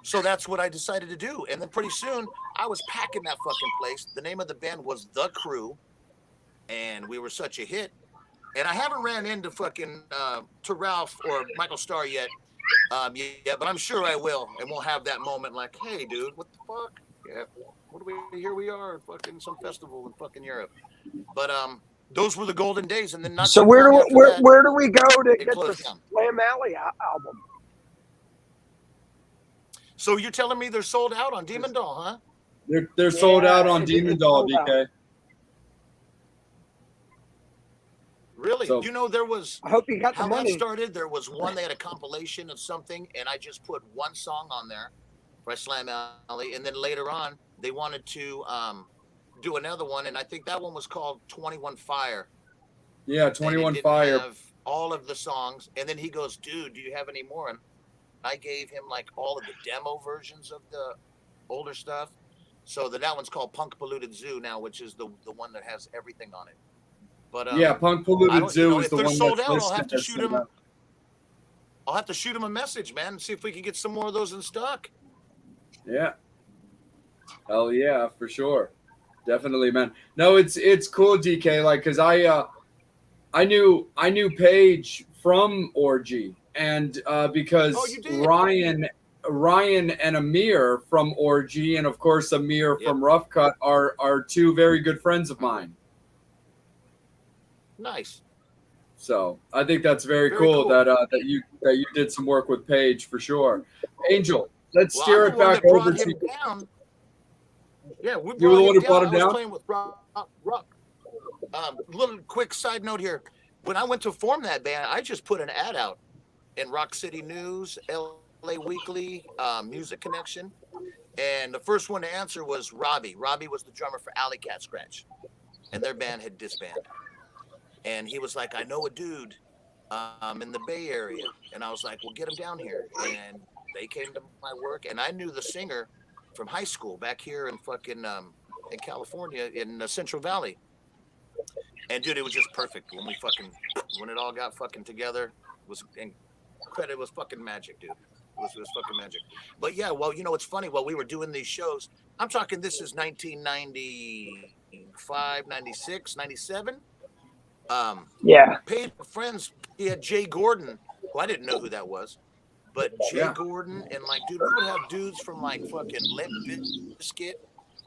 [SPEAKER 4] So that's what I decided to do. And then pretty soon I was packing that fucking place. The name of the band was The Crew. And we were such a hit. And I haven't ran into fucking to Ralph or Michael Starr yet. Yeah, but I'm sure I will. And we'll have that moment like, hey, dude, what the fuck? Yeah, what do we, here we are, fucking some festival in fucking Europe. But those were the golden days. And then not
[SPEAKER 1] so where do we go to get the Slam Alley album?
[SPEAKER 4] So you're telling me they're sold out on Demon Doll, huh?
[SPEAKER 2] They're sold out on Demon Doll, DK.
[SPEAKER 4] Really? So, you know, there was.
[SPEAKER 1] I hope you got the money.
[SPEAKER 4] How that started, there was one, they had a compilation of something, and I just put one song on there by Slam Alley. And then later on, they wanted to do another one, and I think that one was called 21 Fire.
[SPEAKER 2] Yeah, 21 Fire.
[SPEAKER 4] Have all of the songs. And then he goes, dude, do you have any more? And I gave him like all of the demo versions of the older stuff. So that one's called Punk Polluted Zoo now, which is the one that has everything on it. But
[SPEAKER 2] yeah, Punk Polluted Zoo is the one
[SPEAKER 4] sold
[SPEAKER 2] that's
[SPEAKER 4] out. I'll have to shoot him a message, man, and see if we can get some more of those in stock.
[SPEAKER 2] Yeah. Hell yeah, for sure. Definitely, man. No, it's cool, DK. Like, cause I knew Paige from Orgy, and
[SPEAKER 4] Oh,
[SPEAKER 2] because
[SPEAKER 4] you did?
[SPEAKER 2] Ryan and Amir from Orgy, and of course Amir
[SPEAKER 4] Yep.
[SPEAKER 2] from Rough Cut are two very good friends of mine.
[SPEAKER 4] Nice.
[SPEAKER 2] So I think that's very
[SPEAKER 4] Very
[SPEAKER 2] cool,
[SPEAKER 4] cool.
[SPEAKER 2] that you did some work with Paige for sure. Angel, let's
[SPEAKER 4] Well,
[SPEAKER 2] steer
[SPEAKER 4] I'm
[SPEAKER 2] it
[SPEAKER 4] the one
[SPEAKER 2] back
[SPEAKER 4] that
[SPEAKER 2] over
[SPEAKER 4] brought
[SPEAKER 2] to
[SPEAKER 4] him down. Yeah, we
[SPEAKER 2] you. Were
[SPEAKER 4] brought
[SPEAKER 2] the one
[SPEAKER 4] him
[SPEAKER 2] who brought
[SPEAKER 4] down.
[SPEAKER 2] him
[SPEAKER 4] I was
[SPEAKER 2] down.
[SPEAKER 4] playing with Rock. Little quick side note here. When I went to form that band, I just put an ad out in Rock City News, LA Weekly, Music Connection. And the first one to answer was Robbie. Robbie was the drummer for Alley Cat Scratch. And their band had disbanded. And he was like, I know a dude in the Bay Area. And I was like, well, get him down here. And they came to my work. And I knew the singer from high school back here in fucking in California in Central Valley. And dude, it was just perfect when it all got fucking together. It was fucking magic, dude. It was fucking magic. But yeah, well, you know, it's funny. While we were doing these shows, I'm talking this is 1995, 96, 97.
[SPEAKER 1] Yeah.
[SPEAKER 4] Paid friends. He had Jay Gordon, who I didn't know who that was. But Jay Gordon and like, dude, we would have dudes from like fucking Limp Bizkit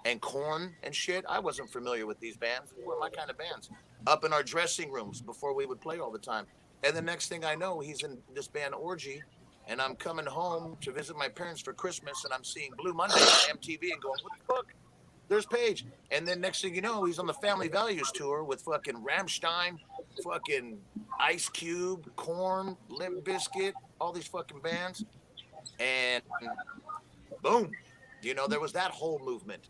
[SPEAKER 4] and Korn and shit. I wasn't familiar with these bands. They were my kind of bands. Up in our dressing rooms before we would play all the time. And the next thing I know, he's in this band Orgy, and I'm coming home to visit my parents for Christmas, and I'm seeing Blue Monday on MTV and going, what the fuck? There's Paige. And then next thing you know, he's on the Family Values tour with fucking Rammstein, fucking Ice Cube, Korn, Limp Bizkit, all these fucking bands. And boom, you know, there was that whole movement.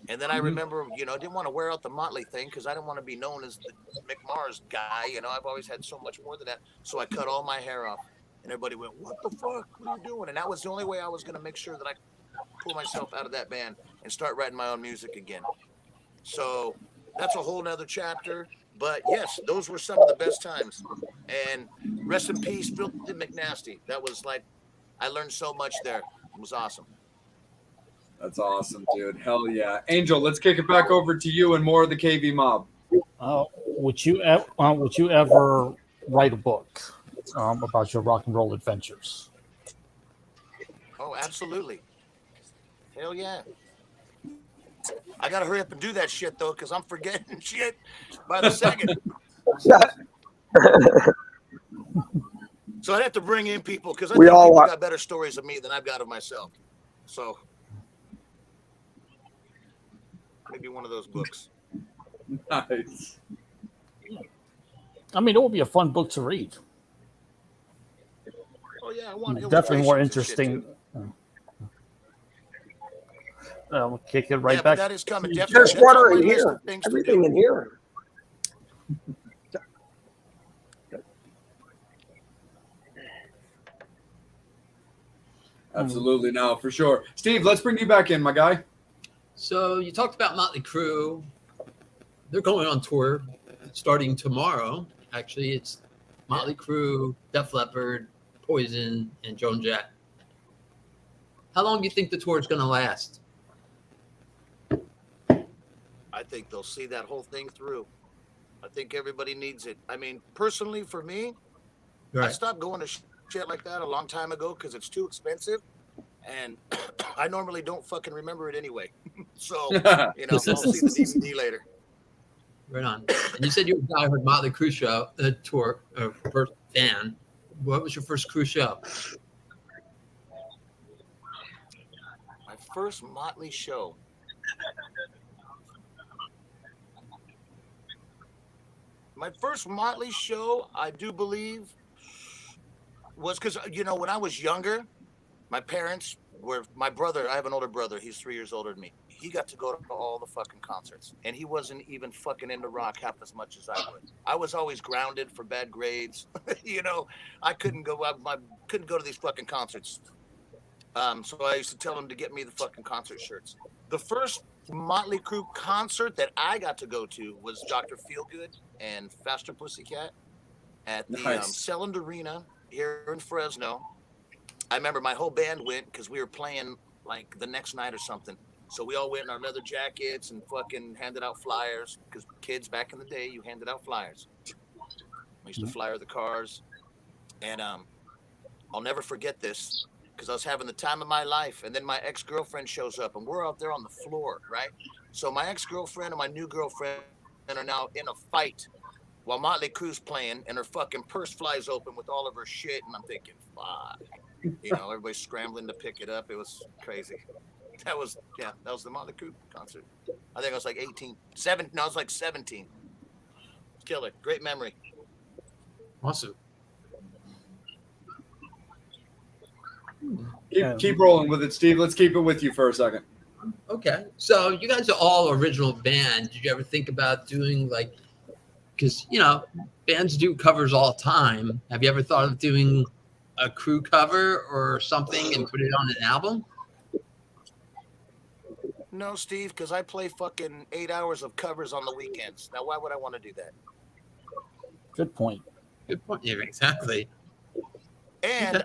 [SPEAKER 4] And then I remember, you know, I didn't want to wear out the Motley thing because I didn't want to be known as the Mick Mars guy. You know, I've always had so much more than that. So I cut all my hair off. And everybody went, what the fuck? What are you doing? And that was the only way I was going to make sure that I pull myself out of that band and start writing my own music again. So that's a whole nother chapter. But yes, those were some of the best times. And rest in peace, Filthy McNasty. That was like, I learned so much there. It was awesome.
[SPEAKER 2] That's awesome, dude. Hell yeah. Angel, let's kick it back over to you and more of the KV mob.
[SPEAKER 6] Would you ever write a book about your rock and roll adventures?
[SPEAKER 4] Oh, absolutely. Hell yeah. I got to hurry up and do that shit, though, because I'm forgetting shit by the second. So I'd have to bring in people because I think people got better stories of me than I've got of myself. So maybe one of those books.
[SPEAKER 2] Nice.
[SPEAKER 6] I mean, it would be a fun book to read.
[SPEAKER 4] Oh yeah, I want
[SPEAKER 6] definitely more interesting. We'll kick it right back.
[SPEAKER 4] But that is coming.
[SPEAKER 1] There's water in here. Everything in here.
[SPEAKER 2] Absolutely, no, for sure. Steve, let's bring you back in, my guy.
[SPEAKER 3] So you talked about Motley Crue. They're going on tour starting tomorrow. Actually, it's Motley Crue, Def Leppard, Poison, and Joan Jett. How long do you think the tour is going to last?
[SPEAKER 4] I think they'll see that whole thing through. I think everybody needs it. I mean, personally, for me, I stopped going to shit like that a long time ago because it's too expensive. And I normally don't fucking remember it anyway. So, you know, I'll see the DVD later.
[SPEAKER 3] Right on. And you said you were a diehard Motley Crue show, tour, first fan. What was your first Crue show?
[SPEAKER 4] My first Motley show. My first Motley show, I do believe, was because, you know, when I was younger, my parents were, my brother, I have an older brother, he's 3 years older than me. He got to go to all the fucking concerts, and he wasn't even fucking into rock half as much as I would. I was always grounded for bad grades. You know, I couldn't go to these fucking concerts. So I used to tell him to get me the fucking concert shirts. The first Motley Crue concert that I got to go to was Dr. Feelgood and Faster Pussycat at the Selland Arena here in Fresno. I remember my whole band went because we were playing like the next night or something. So we all went in our leather jackets and fucking handed out flyers, because kids back in the day, you handed out flyers. We used to flyer the cars, and I'll never forget this, because I was having the time of my life, and then my ex-girlfriend shows up, and we're out there on the floor, right? So my ex-girlfriend and my new girlfriend are now in a fight while Motley Crue's playing, and her fucking purse flies open with all of her shit, and I'm thinking, fuck. You know, everybody's scrambling to pick it up. It was crazy. That was the Motley Crue concert. I think I was like 18. I was like 17. Killer. Great memory.
[SPEAKER 3] Awesome.
[SPEAKER 2] Keep rolling with it, Steve. Let's keep it with you for a second.
[SPEAKER 3] Okay. So you guys are all original band. Did you ever think about doing like, because, you know, bands do covers all the time. Have you ever thought of doing a Crue cover or something and put it on an album?
[SPEAKER 4] No, Steve, because I play fucking 8 hours of covers on the weekends. Now, why would I want to do that?
[SPEAKER 6] Good point.
[SPEAKER 3] Good point. Yeah, exactly.
[SPEAKER 4] And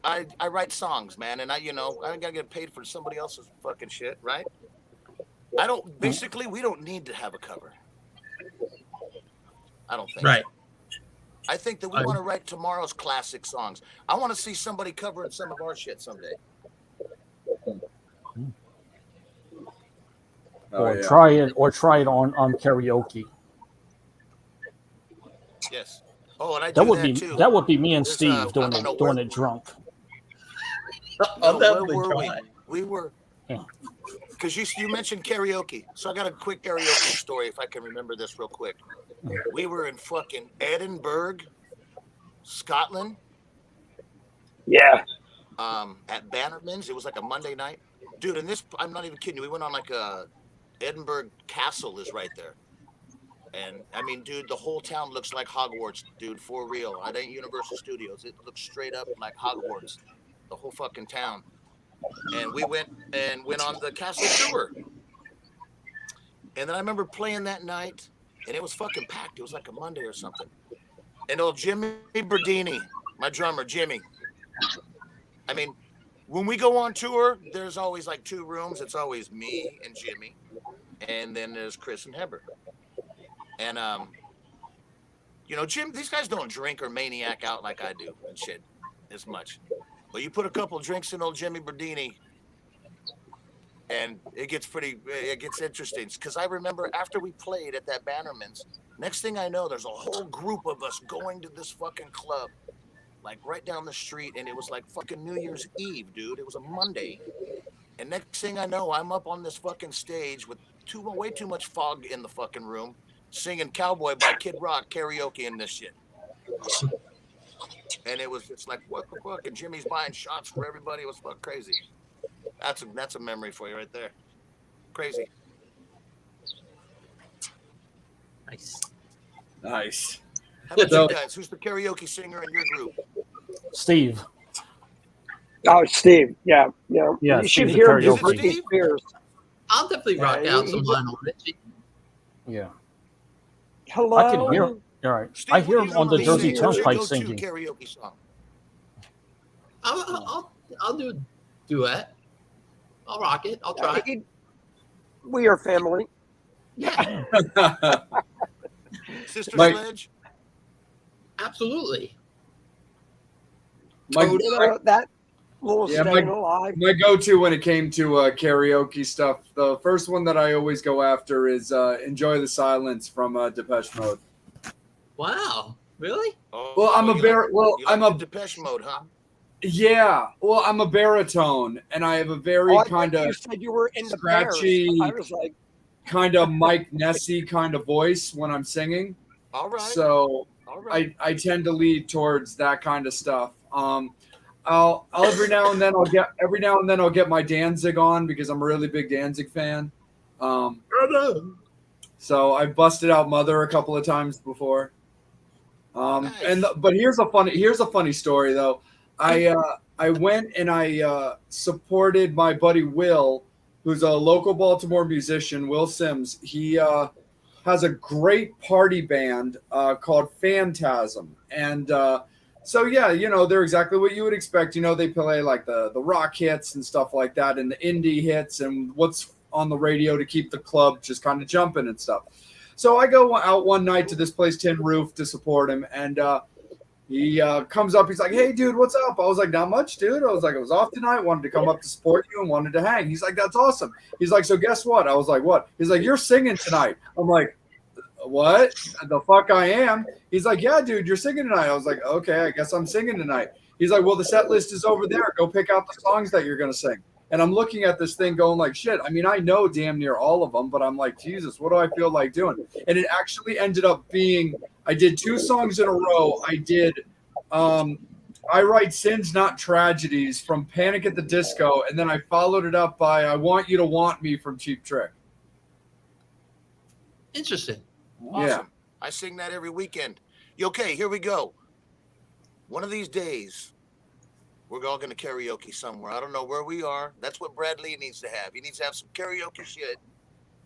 [SPEAKER 4] I write songs, man, and I gotta get paid for somebody else's fucking shit, right? We don't need to have a cover. I don't think.
[SPEAKER 3] Right.
[SPEAKER 4] I think that we want to write tomorrow's classic songs. I want to see somebody covering some of our shit someday.
[SPEAKER 6] Try it on karaoke.
[SPEAKER 4] Yes. Oh, and I do
[SPEAKER 6] That would
[SPEAKER 4] that
[SPEAKER 6] be
[SPEAKER 4] too.
[SPEAKER 6] that would be me and
[SPEAKER 4] There's,
[SPEAKER 6] Steve doing it drunk.
[SPEAKER 3] I'll
[SPEAKER 4] Where
[SPEAKER 3] definitely
[SPEAKER 4] were we?
[SPEAKER 3] try.
[SPEAKER 4] We were,
[SPEAKER 6] Yeah.
[SPEAKER 4] because you mentioned karaoke, so I got a quick karaoke story if I can remember this real quick. We were in fucking Edinburgh, Scotland.
[SPEAKER 1] Yeah.
[SPEAKER 4] At Bannerman's. It was like a Monday night, dude. And this, I'm not even kidding you. We went on like a Edinburgh Castle is right there, and I mean, dude, the whole town looks like Hogwarts, dude, for real. It ain't Universal Studios. It looks straight up like Hogwarts, the whole fucking town. And we went on the castle tour. And then I remember playing that night, and it was fucking packed. It was like a Monday or something. And old Jimmy Berdini, my drummer, Jimmy. I mean, when we go on tour, there's always like 2 rooms. It's always me and Jimmy, and then there's Chris and Heber. And Jim, these guys don't drink or maniac out like I do and shit as much. But you put a couple drinks in old Jimmy Berdini, and it gets interesting. Because I remember after we played at that Bannerman's, next thing I know, there's a whole group of us going to this fucking club, like right down the street, and it was like fucking New Year's Eve, dude. It was a Monday. And next thing I know, I'm up on this fucking stage with way too much fog in the fucking room, singing Cowboy by Kid Rock karaoke and this shit. And it's like, what the fuck? And Jimmy's buying shots for everybody. It was fucking crazy. That's a memory for you right there. Crazy.
[SPEAKER 2] Nice.
[SPEAKER 4] How about you guys? Who's the karaoke singer in your group?
[SPEAKER 6] Steve.
[SPEAKER 1] Oh, Steve. Yeah.
[SPEAKER 6] Yeah,
[SPEAKER 1] You should
[SPEAKER 6] Steve's
[SPEAKER 1] hear
[SPEAKER 6] a
[SPEAKER 1] him do
[SPEAKER 6] karaoke.
[SPEAKER 1] Britney Spears.
[SPEAKER 3] I'll definitely rock
[SPEAKER 1] Yeah,
[SPEAKER 3] out
[SPEAKER 1] he-
[SPEAKER 3] some
[SPEAKER 1] he-
[SPEAKER 3] Lionel Richie.
[SPEAKER 6] Yeah.
[SPEAKER 1] Hello.
[SPEAKER 6] I can hear him. All right.
[SPEAKER 4] Steve,
[SPEAKER 6] I hear
[SPEAKER 4] what
[SPEAKER 6] him
[SPEAKER 4] do
[SPEAKER 6] on the
[SPEAKER 4] you
[SPEAKER 6] Dirty
[SPEAKER 4] sing? What's your
[SPEAKER 6] Turnpike
[SPEAKER 4] go-to
[SPEAKER 6] singing.
[SPEAKER 4] karaoke song?
[SPEAKER 3] I'll do a duet. I'll rock it. I'll try.
[SPEAKER 1] We are family.
[SPEAKER 3] Yeah,
[SPEAKER 4] Sister
[SPEAKER 2] Mike.
[SPEAKER 4] Sledge?
[SPEAKER 3] absolutely.
[SPEAKER 2] My,
[SPEAKER 1] That little
[SPEAKER 2] Yeah,
[SPEAKER 1] staying alive.
[SPEAKER 2] my go-to when it came to karaoke stuff, the first one that I always go after is "Enjoy the Silence" from Depeche Mode.
[SPEAKER 3] Wow, really?
[SPEAKER 4] Oh,
[SPEAKER 2] Well, I'm a
[SPEAKER 4] you
[SPEAKER 2] bar- well,
[SPEAKER 4] you
[SPEAKER 2] I'm
[SPEAKER 4] like
[SPEAKER 2] a-
[SPEAKER 4] the Depeche Mode, huh?
[SPEAKER 2] Yeah, well, I'm a baritone, and I have a very
[SPEAKER 1] Oh, I
[SPEAKER 2] kind
[SPEAKER 1] thought
[SPEAKER 2] of
[SPEAKER 1] you said you were in the
[SPEAKER 2] scratchy-
[SPEAKER 1] Bears. I was like,
[SPEAKER 2] Mike Nessie kind of voice when I'm singing.
[SPEAKER 4] All right.
[SPEAKER 2] So
[SPEAKER 4] All right.
[SPEAKER 2] I tend to lead towards that kind of stuff. I'll every now and then I'll get my Danzig on because I'm a really big Danzig fan. So I busted out Mother a couple of times before.
[SPEAKER 4] Nice.
[SPEAKER 2] But here's a funny story though. I went and I supported my buddy Will, who's a local Baltimore musician, Will Sims. He has a great party band called Phantasm. And so, yeah, they're exactly what you would expect. They play like the rock hits and stuff like that and the indie hits. And what's on the radio to keep the club just kind of jumping and stuff. So I go out one night to this place, Tin Roof, to support him, and he comes up. He's like, "Hey, dude, what's up?" I was like, "Not much, dude." I was like, "I was off tonight, wanted to come up to support you and wanted to hang." He's like, "That's awesome." He's like, "So guess what?" I was like, "What?" He's like, "You're singing tonight." I'm like, "What? The fuck I am?" He's like, "Yeah, dude, you're singing tonight." I was like, "Okay, I guess I'm singing tonight." He's like, "Well, the set list is over there. Go pick out the songs that you're going to sing." And I'm looking at this thing going like, shit. I mean, I know damn near all of them, but I'm like, Jesus, what do I feel like doing? And it actually ended up being, I did 2 songs in a row. I did I Write Sins, Not Tragedies from Panic at the Disco. And then I followed it up by I Want You to Want Me from Cheap Trick.
[SPEAKER 3] Interesting.
[SPEAKER 4] Awesome.
[SPEAKER 2] Yeah.
[SPEAKER 4] I sing that every weekend. Okay, here we go. One of these days, we're all going to karaoke somewhere. I don't know where we are. That's what Brad Lee needs to have. He needs to have some karaoke shit.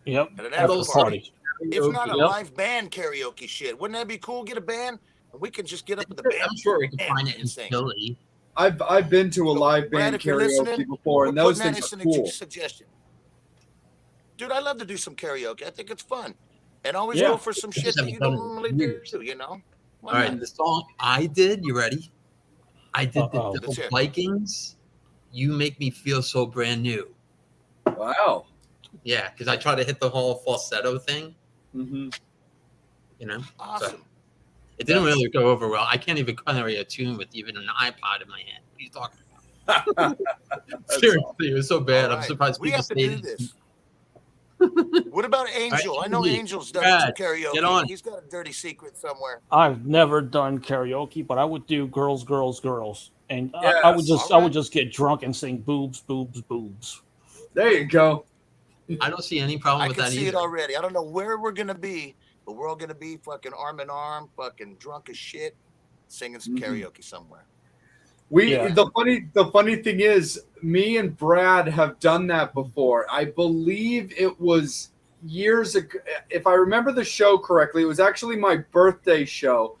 [SPEAKER 6] Yep.
[SPEAKER 4] At an
[SPEAKER 6] After
[SPEAKER 4] after
[SPEAKER 6] party.
[SPEAKER 4] If not a
[SPEAKER 6] Yep.
[SPEAKER 4] live band karaoke shit. Wouldn't that be cool? Get a band and we can just get up with the band.
[SPEAKER 3] I'm sure we can find it in
[SPEAKER 4] and sing.
[SPEAKER 3] Philly.
[SPEAKER 2] I've been to a live
[SPEAKER 4] Brad,
[SPEAKER 2] band
[SPEAKER 4] if you're
[SPEAKER 2] karaoke
[SPEAKER 4] listening,
[SPEAKER 2] before, and
[SPEAKER 4] we're
[SPEAKER 2] those
[SPEAKER 4] putting
[SPEAKER 2] things
[SPEAKER 4] that
[SPEAKER 2] are
[SPEAKER 4] as a
[SPEAKER 2] cool.
[SPEAKER 4] suggestion. Dude, I love to do some karaoke. I think it's fun. And always
[SPEAKER 6] Yeah.
[SPEAKER 4] go for some shit that you don't normally do, you know? Why
[SPEAKER 3] All right,
[SPEAKER 4] not?
[SPEAKER 3] the song I did, you ready? I did the
[SPEAKER 6] Uh-oh.
[SPEAKER 3] Devil
[SPEAKER 4] Let's hear it.
[SPEAKER 3] Vikings. You Make Me Feel So Brand New.
[SPEAKER 2] Wow.
[SPEAKER 3] Yeah, because I try to hit the whole falsetto thing,
[SPEAKER 2] Mm-hmm.
[SPEAKER 3] you know?
[SPEAKER 4] Awesome.
[SPEAKER 3] It didn't really go over well. I can't even carry a tune with even an iPod in my hand. What are you talking about? Seriously, it was so bad.
[SPEAKER 4] All
[SPEAKER 3] I'm
[SPEAKER 4] right.
[SPEAKER 3] surprised
[SPEAKER 4] We
[SPEAKER 3] people
[SPEAKER 4] have to do
[SPEAKER 3] stayed.
[SPEAKER 4] this. What about Angel? I know
[SPEAKER 3] Angie,
[SPEAKER 4] Angel's done
[SPEAKER 3] Brad,
[SPEAKER 4] some karaoke.
[SPEAKER 3] get on it.
[SPEAKER 4] He's got a dirty secret somewhere.
[SPEAKER 6] I've never done karaoke, but I would do girls, girls, girls, and I
[SPEAKER 2] Yes.
[SPEAKER 6] would just get drunk and sing boobs, boobs, boobs.
[SPEAKER 2] There you go.
[SPEAKER 3] I don't see any problem
[SPEAKER 4] I
[SPEAKER 3] with
[SPEAKER 4] can
[SPEAKER 3] that
[SPEAKER 4] see it
[SPEAKER 3] either.
[SPEAKER 4] already. I don't know where we're gonna be, but we're all gonna be fucking arm in arm, fucking drunk as shit, singing some
[SPEAKER 2] Mhm.
[SPEAKER 4] karaoke somewhere.
[SPEAKER 6] Yeah.
[SPEAKER 2] The funny thing is, me and Brad have done that before. I believe it was years ago. If I remember the show correctly, it was actually my birthday show.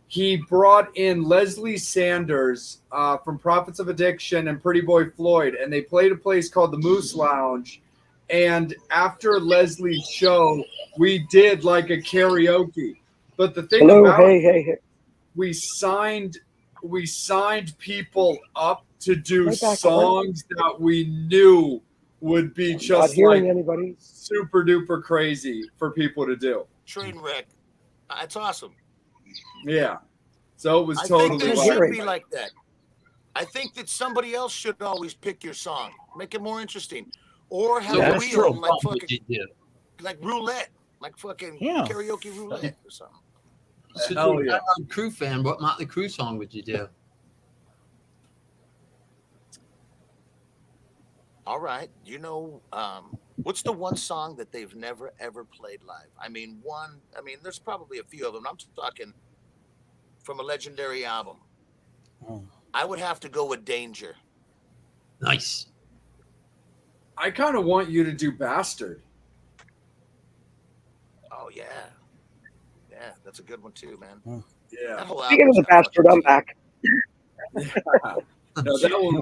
[SPEAKER 2] He brought in Leslie Sanders from Prophets of Addiction and Pretty Boy Floyd, and they played a place called the Moose Lounge. And after Leslie's show, we did like a karaoke. But the thing
[SPEAKER 1] Hello,
[SPEAKER 2] about
[SPEAKER 1] hey.
[SPEAKER 2] we signed people up to do
[SPEAKER 1] Right back,
[SPEAKER 2] songs that we knew would be
[SPEAKER 1] Not
[SPEAKER 2] just
[SPEAKER 1] hearing
[SPEAKER 2] like
[SPEAKER 1] anybody.
[SPEAKER 2] super duper crazy for people to do.
[SPEAKER 4] Train wreck. That's awesome.
[SPEAKER 2] Yeah. So it was
[SPEAKER 4] I think
[SPEAKER 2] totally
[SPEAKER 4] there
[SPEAKER 1] wild.
[SPEAKER 4] should
[SPEAKER 2] wild.
[SPEAKER 4] be like that. I think that somebody else should always pick your song, make it more interesting, or have
[SPEAKER 3] So
[SPEAKER 4] a
[SPEAKER 6] Yeah,
[SPEAKER 3] what
[SPEAKER 6] that's
[SPEAKER 4] wheel
[SPEAKER 6] true.
[SPEAKER 3] song
[SPEAKER 4] like
[SPEAKER 3] would
[SPEAKER 4] fucking
[SPEAKER 3] you do?
[SPEAKER 4] like roulette, like fucking
[SPEAKER 6] Yeah.
[SPEAKER 4] karaoke roulette or something.
[SPEAKER 3] Since
[SPEAKER 2] Hell
[SPEAKER 3] you're a
[SPEAKER 2] yeah.
[SPEAKER 3] Motley Crue fan, what Motley Crue song would you do?
[SPEAKER 4] All right, you know, what's the one song that they've never ever played live? I mean, there's probably a few of them. I'm talking from a legendary album.
[SPEAKER 6] Oh.
[SPEAKER 4] I would have to go with Danger.
[SPEAKER 3] Nice.
[SPEAKER 2] I kind of want you to do Bastard.
[SPEAKER 4] Oh yeah, yeah, that's a good one too, man.
[SPEAKER 2] Yeah.
[SPEAKER 4] That whole
[SPEAKER 1] Speaking of
[SPEAKER 4] album's
[SPEAKER 1] the
[SPEAKER 4] got
[SPEAKER 1] bastard, I'm back.
[SPEAKER 2] No, that one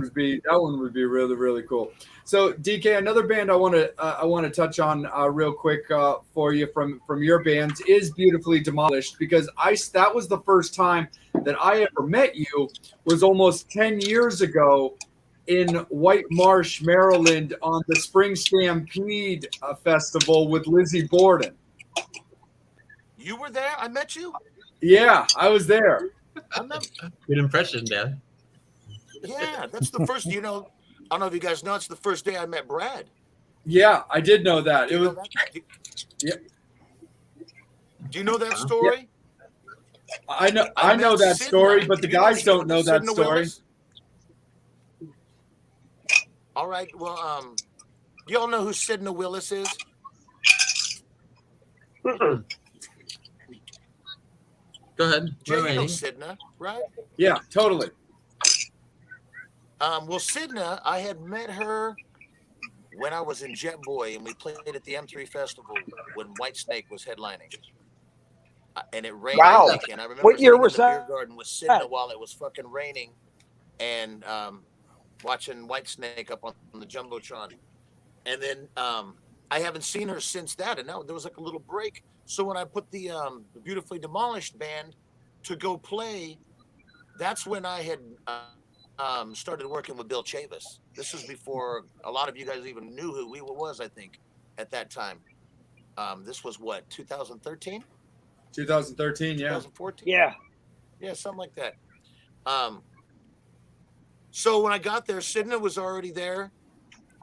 [SPEAKER 2] would be really, really cool. So DK, another band I want to touch on real quick for you from your bands is Beautifully Demolished, because that was the first time that I ever met you, was almost 10 years ago in White Marsh, Maryland, on the Spring Stampede Festival with Lizzie Borden.
[SPEAKER 4] You were there? I met you?
[SPEAKER 2] Yeah, I was there.
[SPEAKER 4] I met,
[SPEAKER 3] Good impression, man.
[SPEAKER 4] yeah, that's the first, I don't know if you guys know, it's the first day I met Brad.
[SPEAKER 2] Yeah, I did know that.
[SPEAKER 4] Do
[SPEAKER 2] It
[SPEAKER 4] you
[SPEAKER 2] was
[SPEAKER 4] know that?
[SPEAKER 2] Yeah.
[SPEAKER 4] Do you know that story?
[SPEAKER 2] I know
[SPEAKER 4] met
[SPEAKER 2] that
[SPEAKER 4] Sidna.
[SPEAKER 2] story, but the
[SPEAKER 4] You know
[SPEAKER 2] guys don't know that
[SPEAKER 4] Sidna
[SPEAKER 2] story.
[SPEAKER 4] Willis? All right, well, y'all know who Sidna Willis is?
[SPEAKER 3] Go ahead.
[SPEAKER 4] Jay,
[SPEAKER 3] We're
[SPEAKER 4] you know
[SPEAKER 3] waiting.
[SPEAKER 4] Sidna, right?
[SPEAKER 2] Yeah, totally.
[SPEAKER 4] Well, Sidna, I had met her when I was in Jet Boy, and we played at the M3 Festival when Whitesnake was headlining. And it rained
[SPEAKER 1] Wow.
[SPEAKER 4] that weekend. I remember
[SPEAKER 1] What year
[SPEAKER 4] sitting
[SPEAKER 1] was
[SPEAKER 4] in the beer
[SPEAKER 1] that?
[SPEAKER 4] garden with Sidna while it was fucking raining, and watching Whitesnake up on the Jumbotron. And then I haven't seen her since that, and now there was like a little break. So when I put the Beautifully Demolished band to go play, that's when I had started working with Bill Chavis. This was before a lot of you guys even knew who we was, I think, at that time. This was what, 2013?
[SPEAKER 2] 2013, yeah.
[SPEAKER 4] 2014?
[SPEAKER 1] Yeah.
[SPEAKER 4] Yeah, something like that. So when I got there, Sidna was already there,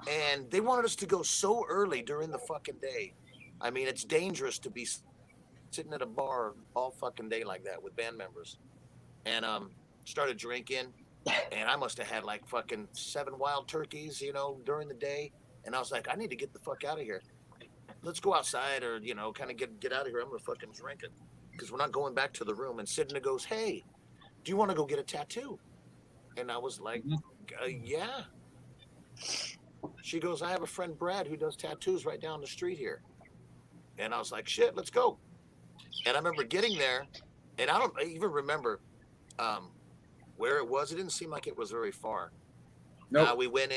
[SPEAKER 4] and they wanted us to go so early during the fucking day. I mean, it's dangerous to be sitting at a bar all fucking day like that with band members. And started drinking, and I must have had like fucking 7 wild turkeys, you know, during the day. And I was like, I need to get the fuck out of here. Let's go outside, or you know, kind of get out of here. I'm gonna fucking drink it because we're not going back to the room. And Sidna goes, hey, do you want to go get a tattoo? And I was like, yeah. She goes, I have a friend, Brad, who does tattoos right down the street here. And I was like, shit, let's go. And I remember getting there, and I don't even remember where it was. It didn't seem like it was very far.
[SPEAKER 2] Nope.
[SPEAKER 4] We went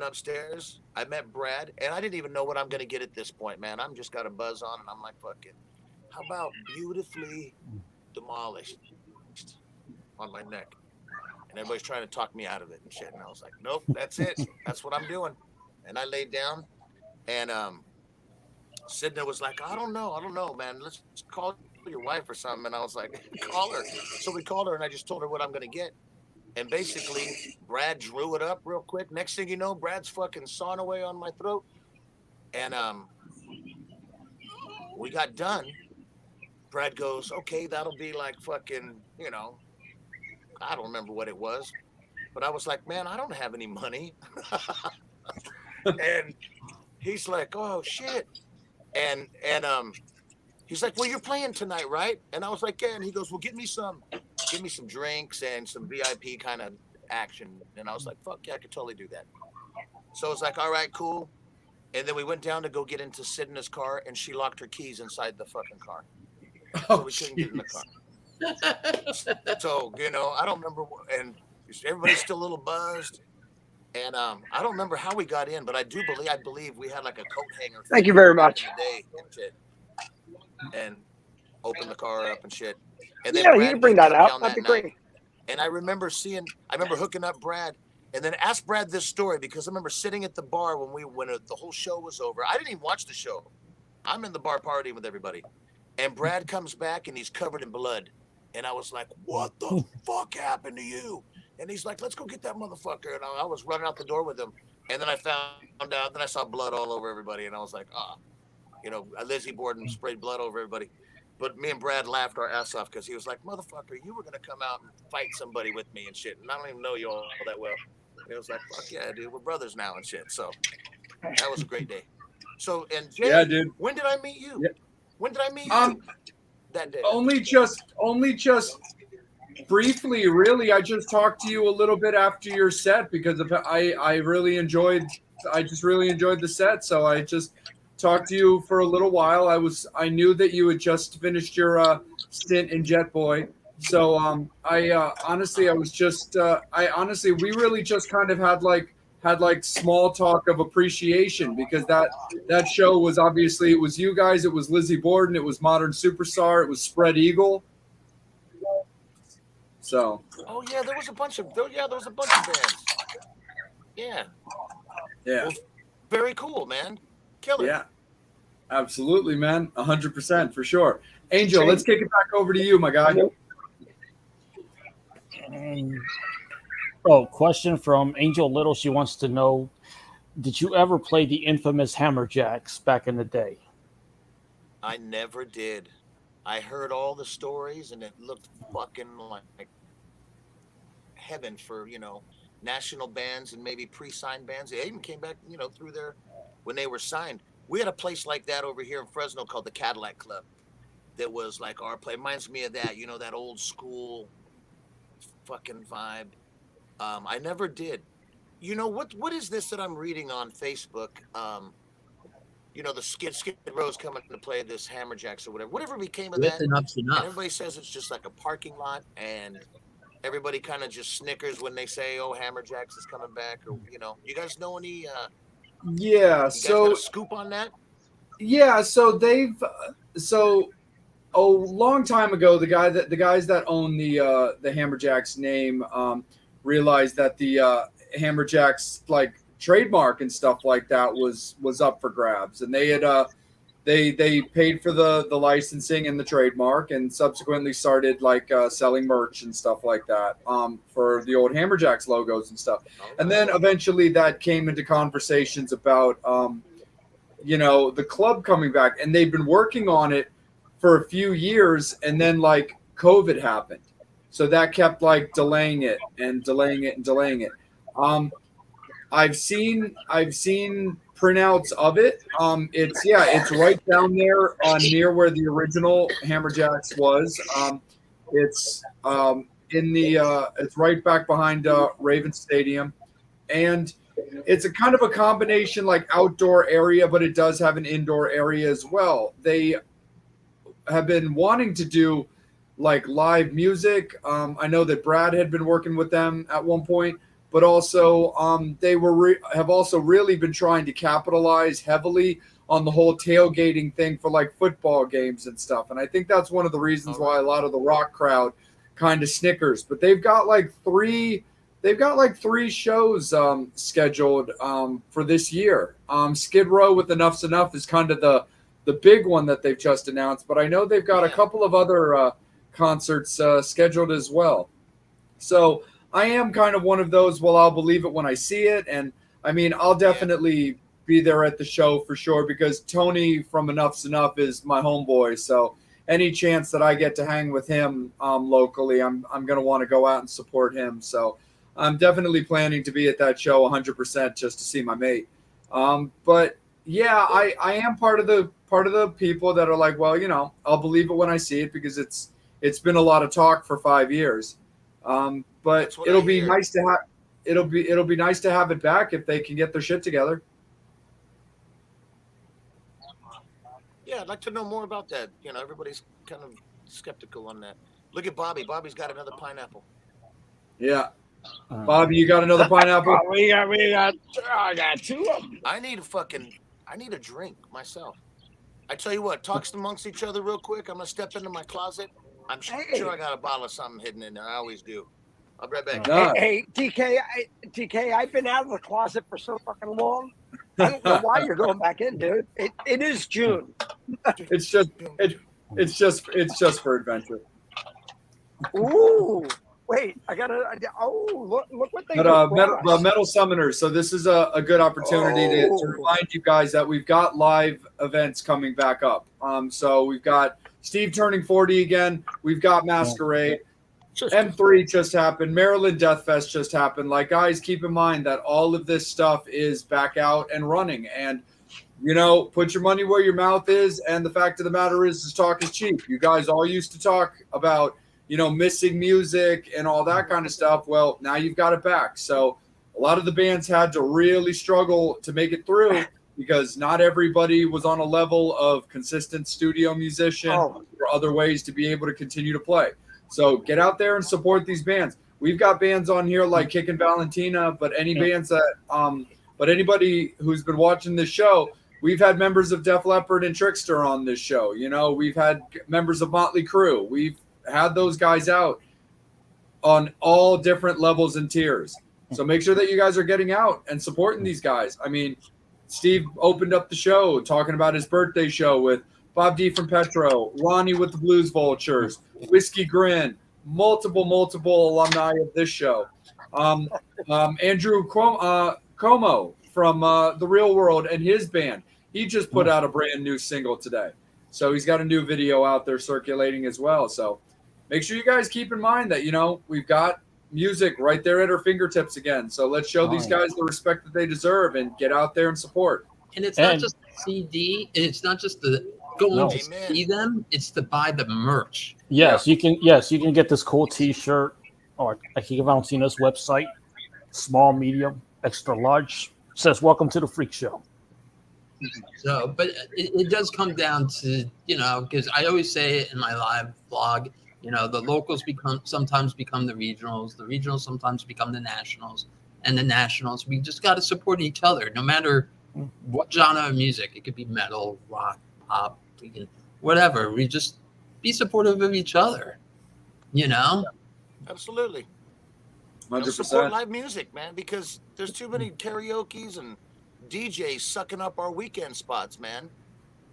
[SPEAKER 4] upstairs. I met Brad, and I didn't even know what I'm going to get at this point, man. I'm just got a buzz on, and I'm like, fucking, how about Beautifully Demolished on my neck? And everybody's trying to talk me out of it and shit. And I was like, nope, that's it. That's what I'm doing. And I laid down, and Sidna was like, I don't know, man. Let's call your wife or something. And I was like, call her. So we called her, and I just told her what I'm going to get. And basically, Brad drew it up real quick. Next thing you know, Brad's fucking sawing away on my throat. And we got done. Brad goes, okay, that'll be like fucking, you know, I don't remember what it was. But I was like, man, I don't have any money. And he's like, oh, shit. And he's like, well, you're playing tonight, right? And I was like, yeah. And he goes, well, give me some drinks and some VIP kind of action. And I was like, fuck yeah, I could totally do that. So I was like, all right, cool. And then we went down to go get into Sidna's car, and she locked her keys inside the fucking car. So we couldn't get in the car. So, you know, I don't remember, and everybody's still a little buzzed. And I don't remember how we got in, but I believe we had like a coat hanger.
[SPEAKER 1] Thank you very much.
[SPEAKER 4] And opened the car up and shit. And then
[SPEAKER 1] Yeah,
[SPEAKER 4] Brad
[SPEAKER 1] you can bring that
[SPEAKER 4] came
[SPEAKER 1] out.
[SPEAKER 4] down
[SPEAKER 1] That'd be
[SPEAKER 4] that
[SPEAKER 1] great.
[SPEAKER 4] night. And I remember hooking up Brad, and then asked Brad this story because I remember sitting at the bar when the whole show was over. I didn't even watch the show. I'm in the bar partying with everybody. And Brad comes back, and he's covered in blood. And I was like, what the fuck happened to you? And he's like, let's go get that motherfucker. And I was running out the door with him. And then I found out, then I saw blood all over everybody. And I was like, you know, Lizzie Borden sprayed blood over everybody. But me and Brad laughed our ass off because he was like, motherfucker, you were going to come out and fight somebody with me and shit. And I don't even know you all that well. And it was like, fuck yeah, dude, we're brothers now and shit. So that was a great day. So, and Jay,
[SPEAKER 2] yeah, dude.
[SPEAKER 4] When did I meet you?
[SPEAKER 2] Yeah.
[SPEAKER 4] When did I meet you? That day. Only
[SPEAKER 2] just briefly, really. I just talked to you a little bit after your set because I really enjoyed the set. So I just talked to you for a little while. I knew that you had just finished your stint in Jet Boy. So we really just kind of had like small talk of appreciation because that show was obviously, it was you guys, it was Lizzie Borden, it was Modern Superstar, it was Spread Eagle. So.
[SPEAKER 4] Oh yeah, there was a bunch of bands. Yeah.
[SPEAKER 2] Yeah.
[SPEAKER 4] Well, very cool, man. Killer.
[SPEAKER 2] Yeah. Absolutely, man. 100% for sure. Angel, let's kick it back over to you, my guy.
[SPEAKER 6] Question from Angel Little. She wants to know, did you ever play the infamous Hammerjacks back in the day?
[SPEAKER 4] I never did. I heard all the stories, and it looked fucking like heaven for, you know, national bands and maybe pre-signed bands. They even came back, you know, through there when they were signed. We had a place like that over here in Fresno called the Cadillac Club that was like our play. It reminds me of that, you know, that old school fucking vibe. I never did. You know, what is this that I'm reading on Facebook? You know, the Skid Row's coming to play this Hammerjacks or whatever became of that.
[SPEAKER 3] Enough's enough.
[SPEAKER 4] And everybody says it's just like a parking lot, and everybody kind of just snickers when they say, oh, Hammerjacks is coming back, or, you know, you guys know any
[SPEAKER 2] yeah,
[SPEAKER 4] so got a scoop on that?
[SPEAKER 2] Yeah, so so a long time ago, the guys that own the Hammerjacks name realized that the Hammerjacks like trademark and stuff like that was up for grabs, and they had they paid for the licensing and the trademark, and subsequently started like selling merch and stuff like that for the old Hammerjacks logos and stuff. And then eventually that came into conversations about the club coming back, and they've been working on it for a few years, and then like COVID happened, so that kept like delaying it and delaying it and delaying it. I've seen printouts of it. It's right down there near where the original Hammerjacks was. It's it's right back behind Raven Stadium, and it's a kind of a combination like outdoor area, but it does have an indoor area as well. They have been wanting to do like live music. I know that Brad had been working with them at one point, but also they have also really been trying to capitalize heavily on the whole tailgating thing for like football games and stuff. And I think that's one of the reasons why a lot of the rock crowd kind of snickers. But they've got like three shows scheduled for this year. Skid Row with Enough's Enough is kind of the big one that they've just announced, but I know they've got a couple of other concerts scheduled as well. So I am kind of one of those, well, I'll believe it when I see it. And I mean, I'll definitely be there at the show for sure, because Tony from Enough's Enough is my homeboy. So any chance that I get to hang with him locally, I'm going to want to go out and support him. So I'm definitely planning to be at that show 100% just to see my mate. But yeah, I am part of the people that are like, well, I'll believe it when I see it, because it's been a lot of talk for 5 years. But it'll be nice to have it'll be nice to have it back if they can get their shit together.
[SPEAKER 4] Yeah, I'd like to know more about that. Everybody's kind of skeptical on that. Look at Bobby. Bobby's got another pineapple.
[SPEAKER 2] Yeah. Bobby, you got another pineapple?
[SPEAKER 1] I got two of them.
[SPEAKER 4] I need a drink myself. I tell you what, talks amongst each other real quick. I'm going to step into my closet. I'm sure I got a bottle of something hidden in there. I always do. I'll be right back.
[SPEAKER 1] Hey, DK, I've been out of the closet for so fucking long. I don't know why you're going back in, dude. It is June.
[SPEAKER 2] It's just for adventure.
[SPEAKER 1] Ooh. Wait, I gotta. Look what they.
[SPEAKER 2] But Metal Summoners. So this is a good opportunity to remind you guys that we've got live events coming back up. So we've got Steve turning 40 again. We've got Masquerade. M3 just happened. Maryland Death Fest just happened. Like, guys, keep in mind that all of this stuff is back out and running. And put your money where your mouth is. And the fact of the matter is talk is cheap. You guys all used to talk about missing music and all that kind of stuff. Well, now you've got it back. So a lot of the bands had to really struggle to make it through, because not everybody was on a level of consistent studio musician or other ways to be able to continue to play. So get out there and support these bands. We've got bands on here like Kickin Valentina, but bands that but anybody who's been watching this show, we've had members of Def Leppard and Trickster on this show. We've had members of Motley Crue. We've had those guys out on all different levels and tiers. So make sure that you guys are getting out and supporting these guys. I mean, Steve opened up the show talking about his birthday show with Bob D from Petro, Ronnie with the Blues Vultures, Whiskey Grin, multiple alumni of this show. Andrew Como from The Real World and his band. He just put out a brand new single today. So he's got a new video out there circulating as well. So make sure you guys keep in mind that, we've got music right there at our fingertips again. So let's show these guys the respect that they deserve and get out there and support.
[SPEAKER 3] And it's not just the CD. It's not just the going to see them. It's to buy the merch.
[SPEAKER 6] Yes, you can get this cool T-shirt or Kickin Valentina's website, small, medium, extra large. Says "Welcome to the Freak Show."
[SPEAKER 3] So, but it does come down to because I always say it in my live vlog. The locals sometimes become the regionals sometimes become the nationals, and the nationals. We just got to support each other, no matter what genre of music. It could be metal, rock, pop, whatever. We just be supportive of each other, you know?
[SPEAKER 4] Absolutely.
[SPEAKER 2] 100%.
[SPEAKER 4] Support live music, man, because there's too many karaoke's and DJs sucking up our weekend spots, man.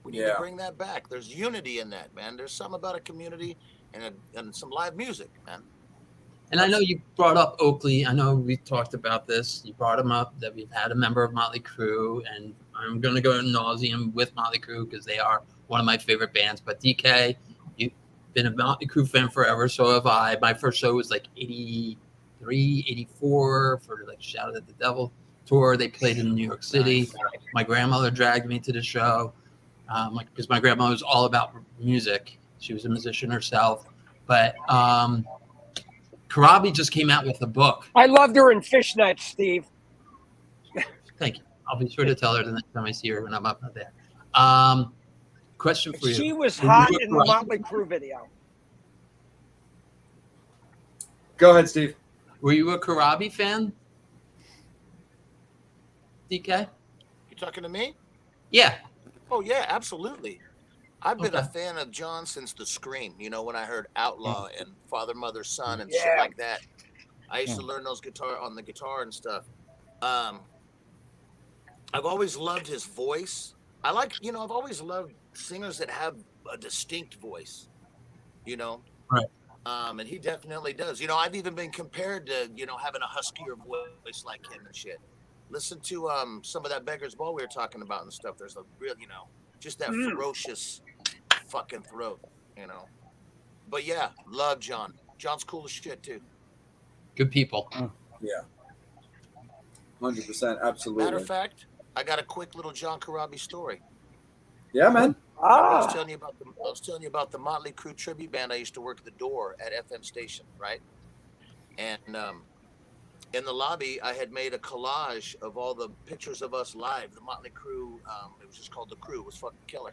[SPEAKER 4] We need to bring that back. There's unity in that, man. There's something about a community and some live music, man.
[SPEAKER 3] And I know you brought up Oakley. I know we talked about this. You brought him up that we've had a member of Motley Crue, and I'm going to go ad nauseum with Motley Crue because they are one of my favorite bands. But DK, you've been a Motley Crue fan forever, so have I. My first show was like 83, 84 for like Shout at the Devil tour. They played in New York City. Nice. My grandmother dragged me to the show because my grandmother was all about music. She was a musician herself. But Karabi just came out with a book.
[SPEAKER 1] I loved her in Fishnets, Steve.
[SPEAKER 3] Thank you. I'll be sure to tell her the next time I see her when I'm up there. Question for you.
[SPEAKER 1] She was hot in the Motley Crue video.
[SPEAKER 2] Go ahead, Steve.
[SPEAKER 3] Were you a Karabi fan? DK?
[SPEAKER 4] You talking to me?
[SPEAKER 3] Yeah.
[SPEAKER 4] Oh, yeah, absolutely. I've been a fan of John since the Scream, you know, when I heard Outlaw and Father, Mother, Son and shit like that. I used to learn those on the guitar and stuff. I've always loved his voice. I've always loved singers that have a distinct voice, you know?
[SPEAKER 3] Right.
[SPEAKER 4] And he definitely does. You know, I've even been compared to, you know, having a huskier voice like him and shit. Listen to some of that Beggar's Ball we were talking about and stuff. There's a real, you know, just that ferocious fucking throat, you know. But yeah, love John. John's cool as shit too.
[SPEAKER 3] Good people.
[SPEAKER 2] Yeah. 100%, absolutely.
[SPEAKER 4] Matter of fact, I got a quick little John Karabi story.
[SPEAKER 2] Yeah, man.
[SPEAKER 4] I was telling you about the Motley Crue tribute band. I used to work at the door at FM station, right? And in the lobby, I had made a collage of all the pictures of us live. The Motley Crue, it was just called The Crew. It was fucking killer.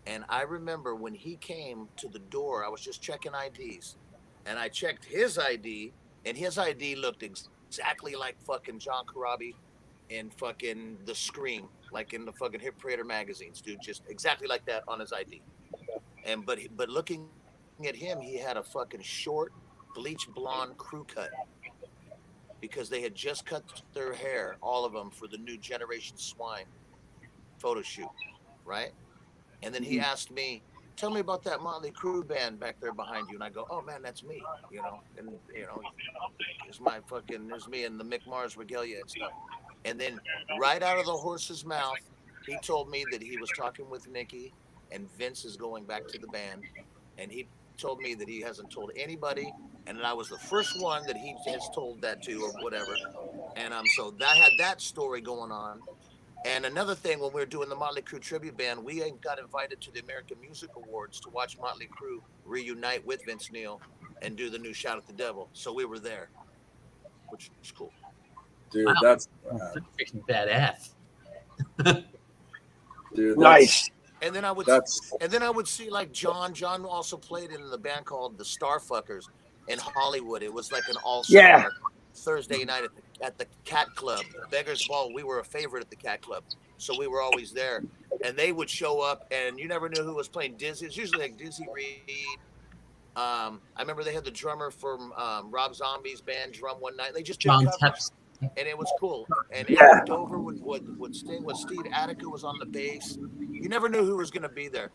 [SPEAKER 4] And I remember when he came to the door, I was just checking IDs. And I checked his ID, and his ID looked exactly like fucking John Karabi in fucking The Scream, like in the fucking Hit Parader magazines, dude. Just exactly like that on his ID. And but looking at him, he had a fucking short, bleach blonde crew cut. Because they had just cut their hair, all of them, for the new Generation Swine photo shoot, right? And then he asked me, tell me about that Motley Crue band back there behind you. And I go, oh, man, that's me, you know. And, you know, there's me and the Mick Mars regalia and stuff. And then right out of the horse's mouth, he told me that he was talking with Nikki and Vince is going back to the band. And he told me that he hasn't told anybody. And I was the first one that he has told that to or whatever. And so that had that story going on. And another thing, when we were doing the Motley Crue tribute band, we got invited to the American Music Awards to watch Motley Crue reunite with Vince Neil and do the new Shout at the Devil. So we were there, which was cool.
[SPEAKER 2] Dude,
[SPEAKER 3] wow.
[SPEAKER 2] That's
[SPEAKER 3] freaking badass.
[SPEAKER 2] Dude,
[SPEAKER 1] nice.
[SPEAKER 4] And then I would see like John. John also played in the band called the Starfuckers in Hollywood. It was like an all-star Thursday night at the Cat Club, Beggar's Ball. We were a favorite at the Cat Club, so we were always there. And they would show up, and you never knew who was playing Dizzy. It's usually like Dizzy Reed. I remember they had the drummer from Rob Zombie's band drum one night. They just did covers, and it was cool. And Eric Dover would sing with Steve Attica was on the bass. You never knew who was going to be there.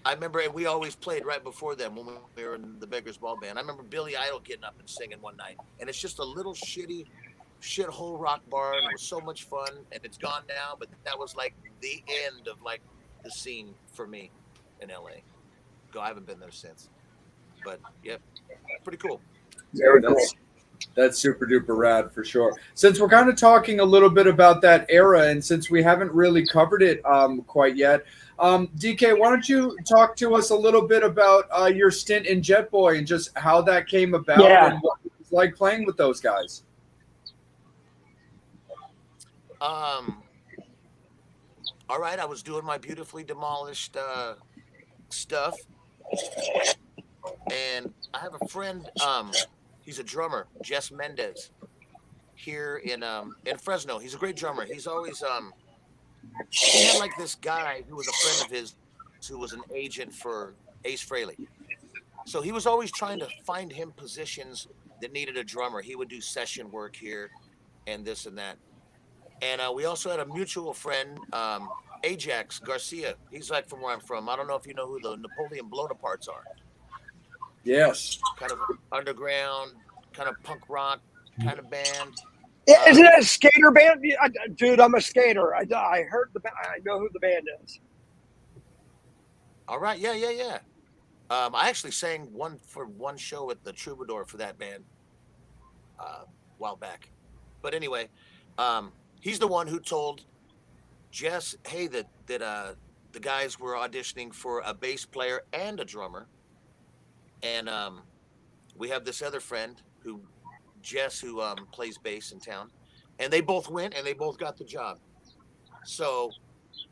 [SPEAKER 4] I remember we always played right before them when we were in the Beggar's Ball band. I remember Billy Idol getting up and singing one night, and it's just a little shithole rock bar, and it was so much fun. And it's gone now, but that was like the end of like the scene for me in LA. I haven't been there since, but yep, pretty cool.
[SPEAKER 2] That's super duper rad for sure. Since we're kind of talking a little bit about that era, and since we haven't really covered it quite yet, DK, why don't you talk to us a little bit about your stint in Jet Boy and just how that came about and what it was like playing with those guys?
[SPEAKER 4] All right, I was doing my beautifully demolished stuff, and I have a friend. He's a drummer, Jess Mendez, here in Fresno. He's a great drummer. He's always he had like this guy who was a friend of his who was an agent for Ace Frehley. So he was always trying to find him positions that needed a drummer. He would do session work here and this and that. And we also had a mutual friend, Ajax Garcia. He's like from where I'm from. I don't know if you know who the Napoleon Bonapartes are.
[SPEAKER 2] Yes.
[SPEAKER 4] Kind of underground, kind of punk rock kind of band.
[SPEAKER 1] Isn't it a skater band? Dude, I'm a skater. I heard I know who the band is.
[SPEAKER 4] All right, yeah. I actually sang one show at the Troubadour for that band a while back. But anyway, he's the one who told Jess, hey, that the guys were auditioning for a bass player and a drummer. And we have this other friend Jess, who plays bass in town. And they both went and they both got the job. So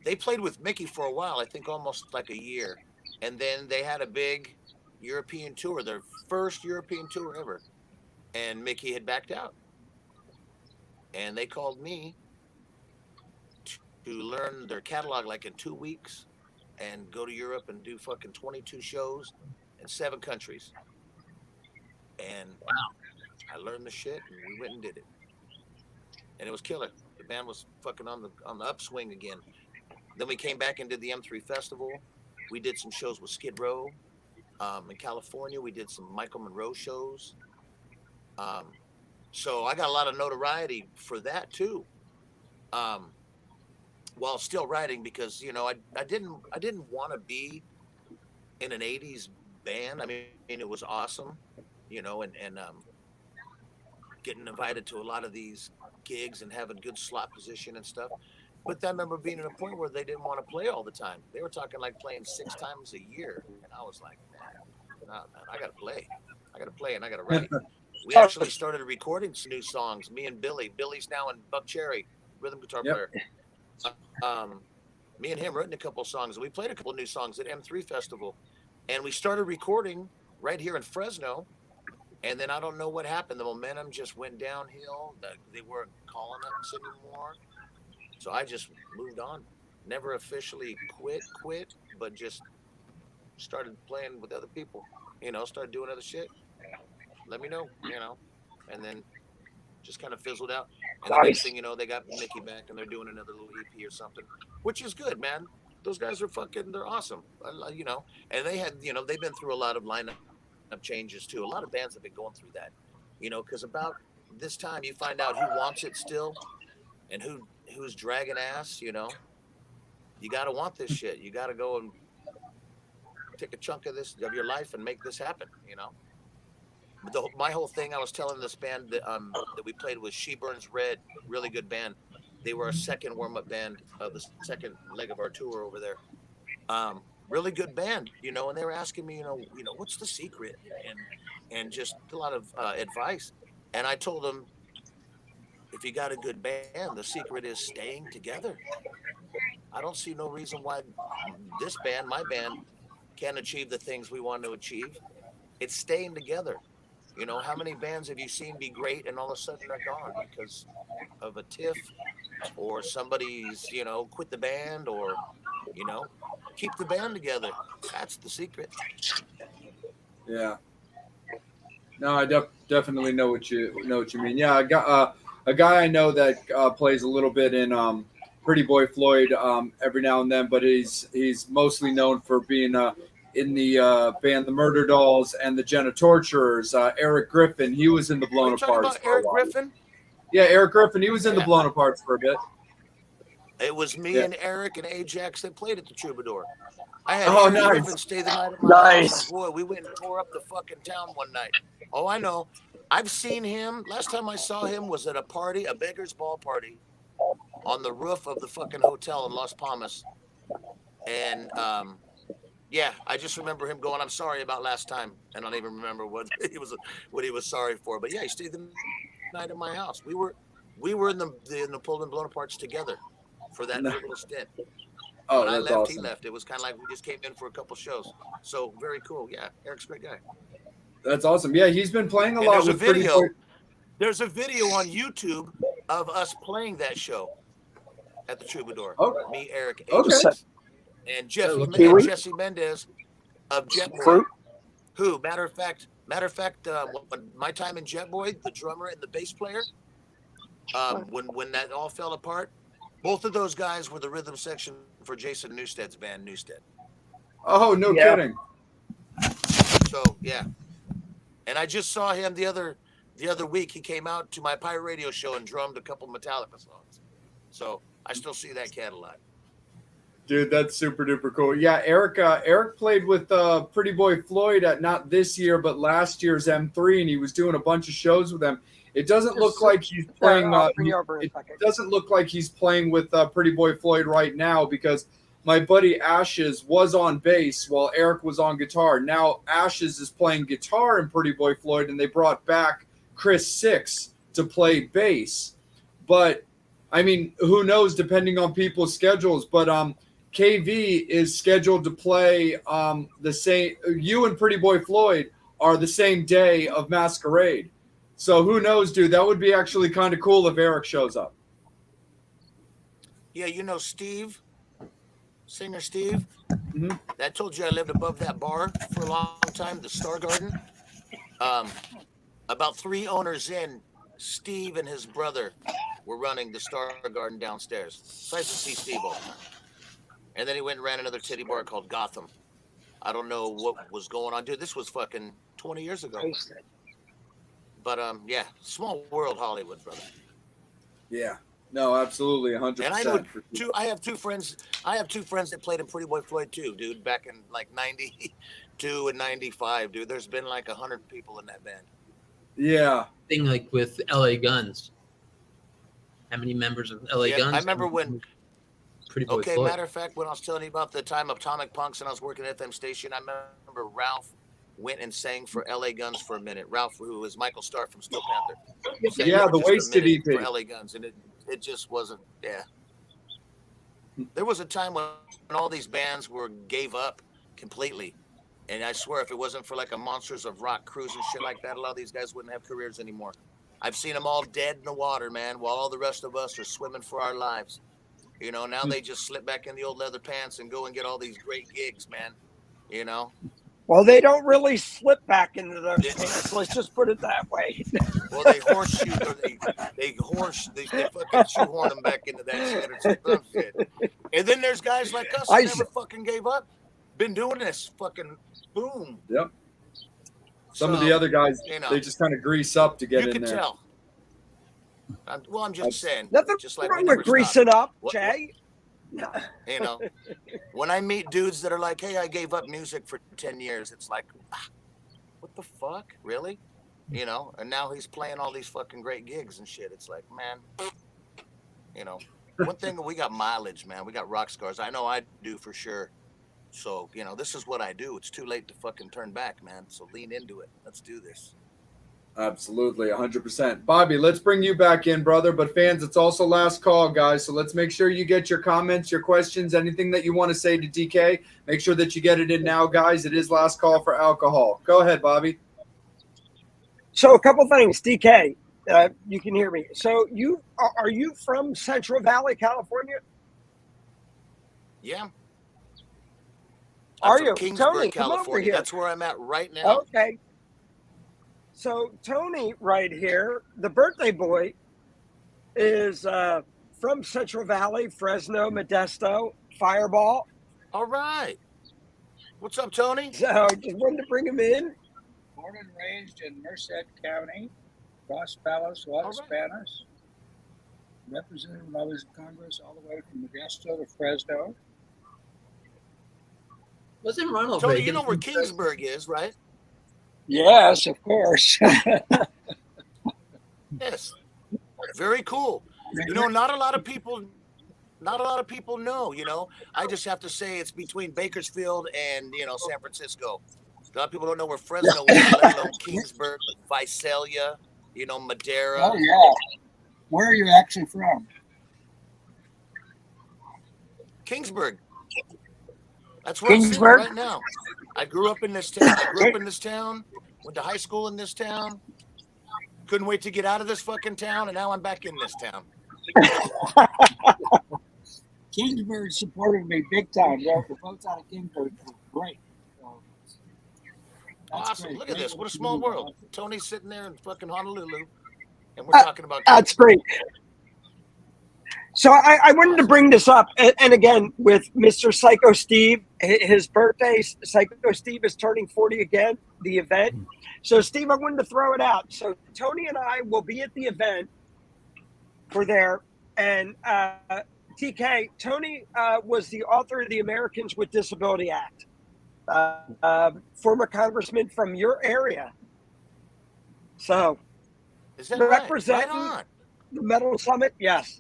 [SPEAKER 4] they played with Mickey for a while, I think almost like a year. And then they had a big European tour, their first European tour ever. And Mickey had backed out. And they called me to learn their catalog like in 2 weeks and go to Europe and do fucking 22 shows in 7 countries. And I learned the shit and we went and did it. And it was killer. The band was fucking on the upswing again. Then we came back and did the M3 Festival. We did some shows with Skid Row. In California, we did some Michael Monroe shows. So I got a lot of notoriety for that too. While still writing, because you know I didn't want to be in an 80s band. I mean it was awesome, you know, and getting invited to a lot of these gigs and having good slot position and stuff. But then I remember being at a point where they didn't want to play all the time. They were talking like playing 6 times a year. And I was like, man, I got to play. I got to play and I got to write. We actually started recording some new songs. Me and Billy. Billy's now in Buck Cherry, rhythm guitar player. Me and him written a couple songs. We played a couple new songs at M3 Festival. And we started recording right here in Fresno. And then I don't know what happened. The momentum just went downhill. They weren't calling us anymore. So I just moved on. Never officially quit, but just started playing with other people. You know, started doing other shit. Let me know, you know. And then just kind of fizzled out. And the next thing you know, they got Mickey back and they're doing another little EP or something, which is good, man. Those guys are they're awesome. You know, and they had, you know, they've been through a lot of lineup changes too. A lot of bands have been going through that, you know, because about this time you find out who wants it still and who's dragging ass. You know, you got to want this shit. You got to go and take a chunk of your life and make this happen, you know. My whole thing, I was telling this band that we played with, She Burns Red, really good band. They were our second warm-up band of the second leg of our tour over there. Really good band, you know, and they were asking me, you know, what's the secret, and just a lot of advice. And I told them, if you got a good band, the secret is staying together. I don't see no reason why this band, my band, can't achieve the things we want to achieve. It's staying together. You know, how many bands have you seen be great and all of a sudden they're gone because of a tiff or somebody's, you know, quit the band, or, you know, keep the band together. That's the secret.
[SPEAKER 2] Yeah. No, I definitely know what you mean. Yeah, I got a guy I know that plays a little bit in Pretty Boy Floyd every now and then, but he's mostly known for being in the band The Murder Dolls and the Jenna Torturers. Eric Griffin, he was in the Blown Apart.
[SPEAKER 4] Eric Griffin?
[SPEAKER 2] Yeah, Eric Griffin, he was in the Blown Apart for a bit.
[SPEAKER 4] It was me and Eric and Ajax that played at the Troubadour. I had Eric Griffin stay the night at my house. Boy, we went and tore up the fucking town one night. Oh, I know. I've seen him. Last time I saw him was at a party, a Beggar's Ball party, on the roof of the fucking hotel in Las Palmas. And yeah, I just remember him going, "I'm sorry about last time," and I don't even remember what he was sorry for. But yeah, he stayed the night at my house. We were in the Napoleon Blown Aparts together for that little stint.
[SPEAKER 2] Oh,
[SPEAKER 4] when I
[SPEAKER 2] that's
[SPEAKER 4] left,
[SPEAKER 2] awesome.
[SPEAKER 4] he left. It was kind of like we just came in for a couple shows. So very cool. Yeah, Eric's a great guy.
[SPEAKER 2] That's awesome. Yeah, he's been playing a lot
[SPEAKER 4] There's
[SPEAKER 2] with
[SPEAKER 4] a video.
[SPEAKER 2] Pretty Boy.
[SPEAKER 4] There's a video on YouTube of us playing that show at the Troubadour.
[SPEAKER 2] Okay.
[SPEAKER 4] Me, Eric,
[SPEAKER 2] Okay.
[SPEAKER 4] Ajax, and
[SPEAKER 1] Kiwi?
[SPEAKER 4] Jesse Mendez of Jet Boy.
[SPEAKER 1] Fruit.
[SPEAKER 4] Who, matter of fact, my time in Jet Boy, the drummer and the bass player, when that all fell apart, both of those guys were the rhythm section for Jason Newsted's band, Newsted.
[SPEAKER 2] Oh, no
[SPEAKER 1] Yeah.
[SPEAKER 2] kidding.
[SPEAKER 4] So yeah, and I just saw him the other week. He came out to my pirate radio show and drummed a couple Metallica songs. So I still see that cat a lot.
[SPEAKER 2] Dude, that's super duper cool. Yeah, Eric played with Pretty Boy Floyd at not this year, but last year's M3, and he was doing a bunch of shows with them. It doesn't look like he's playing. It doesn't look like he's playing with Pretty Boy Floyd right now because my buddy Ashes was on bass while Eric was on guitar. Now Ashes is playing guitar in Pretty Boy Floyd, and they brought back Chris Six to play bass. But I mean, who knows? Depending on people's schedules, but KV is scheduled to play the same. You and Pretty Boy Floyd are the same day of Masquerade. So who knows, dude? That would be actually kind of cool if Eric shows up.
[SPEAKER 4] Yeah, you know Steve, singer Steve.
[SPEAKER 2] Mm-hmm.
[SPEAKER 4] I told you I lived above that bar for a long time, the Star Garden. About 3 owners in, Steve and his brother were running the Star Garden downstairs. So I used to see Steve all the time. And then he went and ran another titty bar called Gotham. I don't know what was going on, dude. This was fucking 20 years ago. But yeah, small world Hollywood, brother.
[SPEAKER 2] Yeah. No, absolutely, 100%.
[SPEAKER 4] And I have two friends that played in Pretty Boy Floyd too, dude, back in like 92 and 95, dude. There's been like 100 people in that band.
[SPEAKER 2] Yeah.
[SPEAKER 3] Thing like with LA Guns. How many members of LA Guns?
[SPEAKER 4] I remember when
[SPEAKER 3] Pretty Boy Floyd.
[SPEAKER 4] Matter of fact, when I was telling you about the time of Atomic Punks and I was working at FM station, I remember Ralph went and sang for LA Guns for a minute. Ralph, who was Michael Stark from Steel Panther.
[SPEAKER 2] Yeah, the Wasted EP.
[SPEAKER 4] For LA Guns, and it just wasn't, yeah. There was a time when all these bands gave up completely. And I swear, if it wasn't for like a Monsters of Rock cruise and shit like that, a lot of these guys wouldn't have careers anymore. I've seen them all dead in the water, man, while all the rest of us are swimming for our lives. You know, now they just slip back in the old leather pants and go and get all these great gigs, man. You know?
[SPEAKER 1] Well, they don't really slip back into those pants. Let's just put it that way.
[SPEAKER 4] Well, they horseshoe, or they fucking shoehorn them back into that shit or some dumb shit. And then there's guys like us who never fucking gave up. Been doing this fucking boom.
[SPEAKER 2] Yep. Some of the other guys, they just kind of grease up to get in there. You can tell.
[SPEAKER 4] I'm just saying.
[SPEAKER 1] Nothing
[SPEAKER 4] just like
[SPEAKER 1] wrong with greasing up, Jay.
[SPEAKER 4] You know, when I meet dudes that are like, hey, I gave up music for 10 years, it's like, what the fuck? Really? You know, and now he's playing all these fucking great gigs and shit. It's like, man, you know, one thing, we got mileage, man. We got rock stars. I know I do for sure. So, you know, this is what I do. It's too late to fucking turn back, man. So lean into it. Let's do this.
[SPEAKER 2] Absolutely, 100%. Bobby, let's bring you back in, brother. But fans, it's also last call, guys. So let's make sure you get your comments, your questions, anything that you want to say to DK. Make sure that you get it in now, guys. It is last call for alcohol. Go ahead, Bobby.
[SPEAKER 1] So a couple things, DK. You can hear me. So are you from Central Valley, California?
[SPEAKER 4] Yeah.
[SPEAKER 1] Are you?
[SPEAKER 4] Kingsburg,
[SPEAKER 1] Tony,
[SPEAKER 4] California.
[SPEAKER 1] come over here.
[SPEAKER 4] That's where I'm at right now.
[SPEAKER 1] Okay. So Tony right here, the birthday boy, is from Central Valley, Fresno, Modesto, Fireball.
[SPEAKER 4] All right. What's up, Tony?
[SPEAKER 1] So just wanted to bring him in.
[SPEAKER 5] Born and raised in Merced County, Los Palos, Los Banos. Represented when I was in Congress all the way from Modesto to Fresno.
[SPEAKER 3] Wasn't Ronald
[SPEAKER 4] Tony,
[SPEAKER 3] Reagan?
[SPEAKER 4] you know where Kingsburg is, right?
[SPEAKER 1] Yes, of course.
[SPEAKER 4] Yes. Very cool. You know, not a lot of people know, you know. I just have to say it's between Bakersfield and, you know, San Francisco. A lot of people don't know where Fresno is, let alone Kingsburg, Visalia, you know, Madera.
[SPEAKER 5] Oh, yeah. Where are you actually from?
[SPEAKER 4] Kingsburg. That's where I'm sitting right now. I grew up in this town. Went to high school in this town. Couldn't wait to get out of this fucking town, and now I'm back in this town.
[SPEAKER 5] Kingsbury supported me big time. The votes out of Kingsbury were great. So, that's
[SPEAKER 4] Awesome.
[SPEAKER 5] great.
[SPEAKER 4] Look at
[SPEAKER 5] Great
[SPEAKER 4] this. What a
[SPEAKER 5] little
[SPEAKER 4] small
[SPEAKER 5] community.
[SPEAKER 4] world. Tony's sitting there in fucking Honolulu, and we're talking about
[SPEAKER 1] That's great. So I wanted to bring this up, and again, with Mr. Psycho Steve, his birthday, Psycho Steve is turning 40 again, the event. So, Steve, I wanted to throw it out. So, Tony and I will be at the event for there, and TK, Tony was the author of the Americans with Disability Act, former congressman from your area. So,
[SPEAKER 4] Is that
[SPEAKER 1] representing
[SPEAKER 4] right on.
[SPEAKER 1] the Metal Summit, yes.